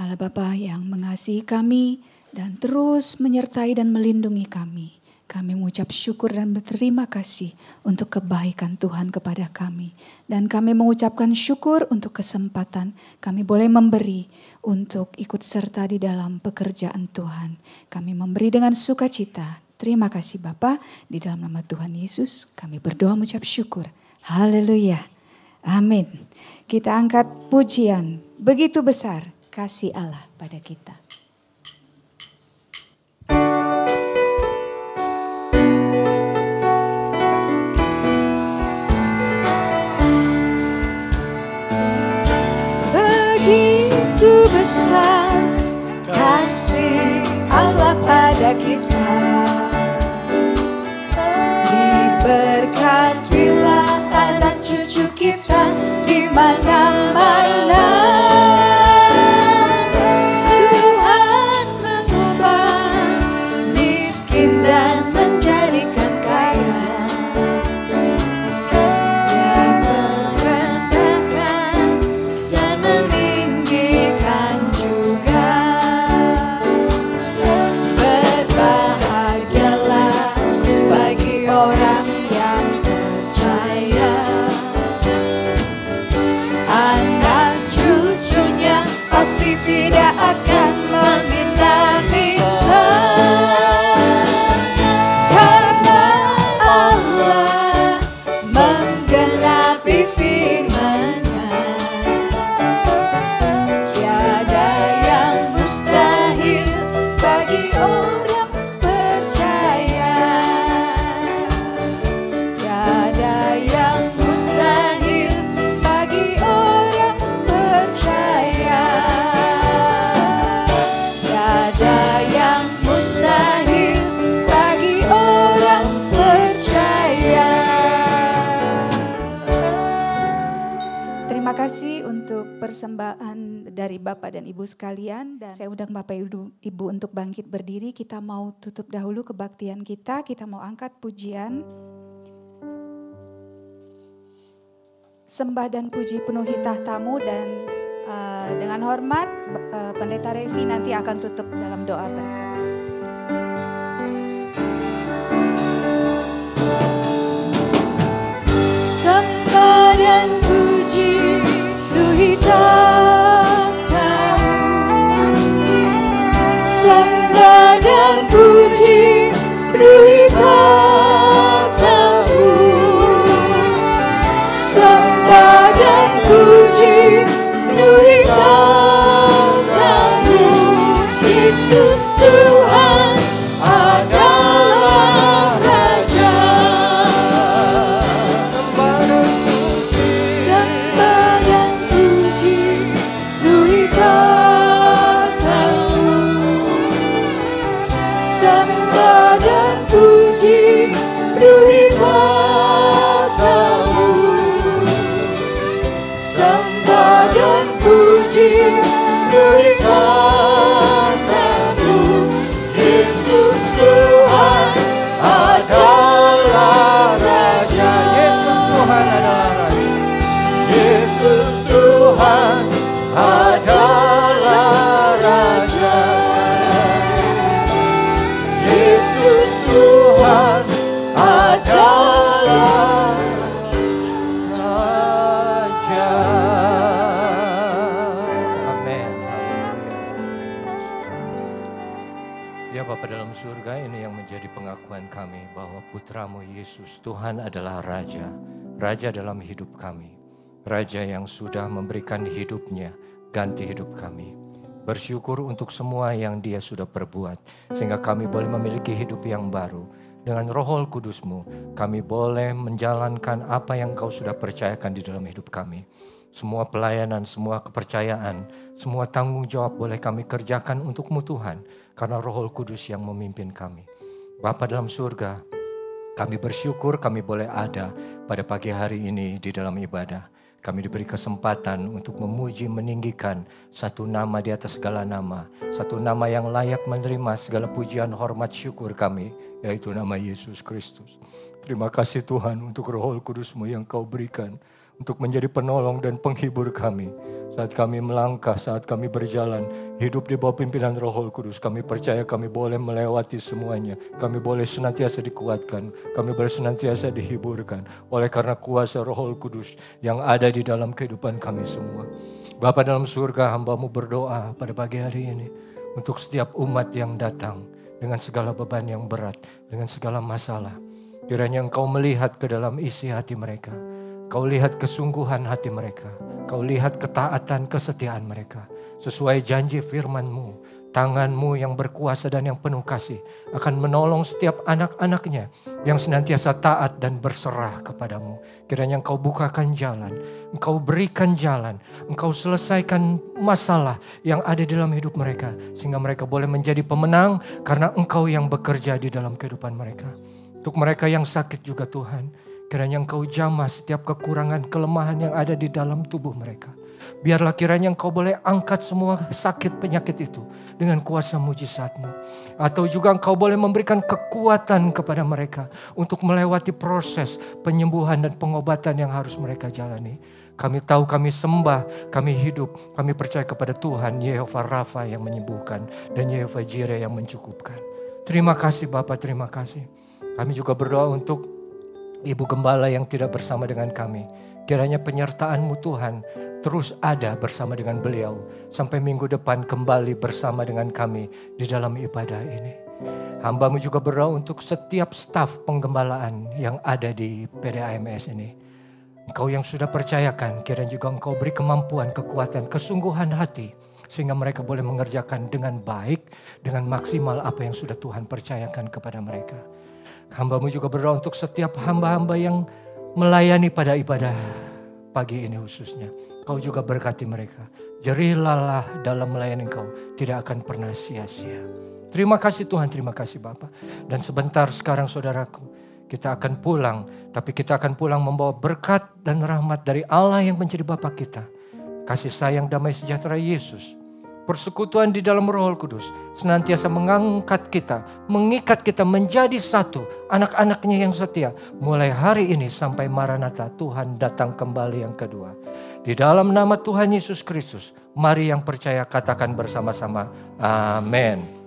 Allah Bapa yang mengasihi kami dan terus menyertai dan melindungi kami. Kami mengucap syukur dan berterima kasih untuk kebaikan Tuhan kepada kami. Dan kami mengucapkan syukur untuk kesempatan kami boleh memberi untuk ikut serta di dalam pekerjaan Tuhan. Kami memberi dengan sukacita. Terima kasih Bapa, di dalam nama Tuhan Yesus kami berdoa mengucap syukur. Haleluya. Amin. Kita angkat pujian, begitu besar kasih Allah pada kita. Begitu besar kasih Allah pada kita, diberkatilah anak cucu kita di mana-mana. Tuhan mengubah miskin dan menjadikan kaya, Dia merendahkan kasih untuk persembahan dari Bapak dan Ibu sekalian. Dan saya undang Bapak Ibu untuk bangkit berdiri. Kita mau tutup dahulu kebaktian kita. Kita mau angkat pujian. Sembah dan puji penuhi tahtamu, dan dengan hormat Pendeta Revi nanti akan tutup dalam doa berkat. Sembah dan puji penuhi tahtamu, sembah dan puji penuhi tahtamu, sembah dan puji penuhi tahtamu. Yesus Tuhan adalah Raja. Sembah dan puji penuhi tahtamu, sembah dan puji penuhi tahtamu, sembah dan puji penuhi tahtamu. Yesus Tuhan adalah Raja. Yesus Tuhan adalah Raja. Yesus Tuhan adalah Raja. Amin. Haleluya. Ya Bapa dalam surga, ini yang menjadi pengakuan kami bahwa putramu Yesus Tuhan adalah Raja. Raja dalam hidup kami. Raja yang sudah memberikan hidupnya ganti hidup kami. Bersyukur untuk semua yang Dia sudah perbuat, sehingga kami boleh memiliki hidup yang baru. Dengan Roh Kudus-Mu, kami boleh menjalankan apa yang Kau sudah percayakan di dalam hidup kami. Semua pelayanan, semua kepercayaan, semua tanggung jawab boleh kami kerjakan untuk-Mu Tuhan, karena Roh Kudus yang memimpin kami. Bapa dalam surga, kami bersyukur kami boleh ada pada pagi hari ini di dalam ibadah. Kami diberi kesempatan untuk memuji, meninggikan satu nama di atas segala nama. Satu nama yang layak menerima segala pujian, hormat, syukur kami, yaitu nama Yesus Kristus. Terima kasih Tuhan untuk Roh Kudus-Mu yang Kau berikan untuk menjadi penolong dan penghibur kami. Saat kami melangkah, saat kami berjalan, hidup di bawah pimpinan Roh Kudus, kami percaya kami boleh melewati semuanya. Kami boleh senantiasa dikuatkan, kami boleh senantiasa dihiburkan oleh karena kuasa Roh Kudus yang ada di dalam kehidupan kami semua. Bapa dalam surga, hamba-Mu berdoa pada pagi hari ini untuk setiap umat yang datang dengan segala beban yang berat, dengan segala masalah. Kiranya Engkau melihat ke dalam isi hati mereka. Kau lihat kesungguhan hati mereka. Kau lihat ketaatan, kesetiaan mereka. Sesuai janji firman-Mu, tangan-Mu yang berkuasa dan yang penuh kasih akan menolong setiap anak-anaknya yang senantiasa taat dan berserah kepadamu. Kiranya Engkau bukakan jalan, Engkau berikan jalan, Engkau selesaikan masalah yang ada di dalam hidup mereka. Sehingga mereka boleh menjadi pemenang karena Engkau yang bekerja di dalam kehidupan mereka. Untuk mereka yang sakit juga Tuhan, kiranya Engkau jamah setiap kekurangan, kelemahan yang ada di dalam tubuh mereka. Biarlah kiranya Engkau boleh angkat semua sakit penyakit itu dengan kuasa mujizat-Mu. Atau juga Engkau boleh memberikan kekuatan kepada mereka untuk melewati proses penyembuhan dan pengobatan yang harus mereka jalani. Kami tahu, kami sembah, kami hidup, kami percaya kepada Tuhan Yehova Rafa yang menyembuhkan dan Yehova Jireh yang mencukupkan. Terima kasih Bapa, terima kasih. Kami juga berdoa untuk Ibu Gembala yang tidak bersama dengan kami. Kiranya penyertaan-Mu Tuhan terus ada bersama dengan beliau. Sampai minggu depan kembali bersama dengan kami di dalam ibadah ini. Hamba-Mu juga berdoa untuk setiap staf penggembalaan yang ada di PDAMS ini. Engkau yang sudah percayakan, kiranya juga Engkau beri kemampuan, kekuatan, kesungguhan hati. Sehingga mereka boleh mengerjakan dengan baik, dengan maksimal apa yang sudah Tuhan percayakan kepada mereka. Hamba-Mu juga berdoa untuk setiap hamba-hamba yang melayani pada ibadah pagi ini khususnya. Kau juga berkati mereka. Jerilalah dalam melayani Engkau, tidak akan pernah sia-sia. Terima kasih Tuhan, terima kasih Bapa. Dan sebentar sekarang saudaraku, kita akan pulang. Tapi kita akan pulang membawa berkat dan rahmat dari Allah yang menjadi Bapa kita. kasih sayang damai sejahtera Yesus, persekutuan di dalam Roh Kudus senantiasa mengangkat kita, mengikat kita menjadi satu, anak-anaknya yang setia. Mulai hari ini sampai Maranatha, Tuhan datang kembali yang kedua. Di dalam nama Tuhan Yesus Kristus, mari yang percaya katakan bersama-sama, amin.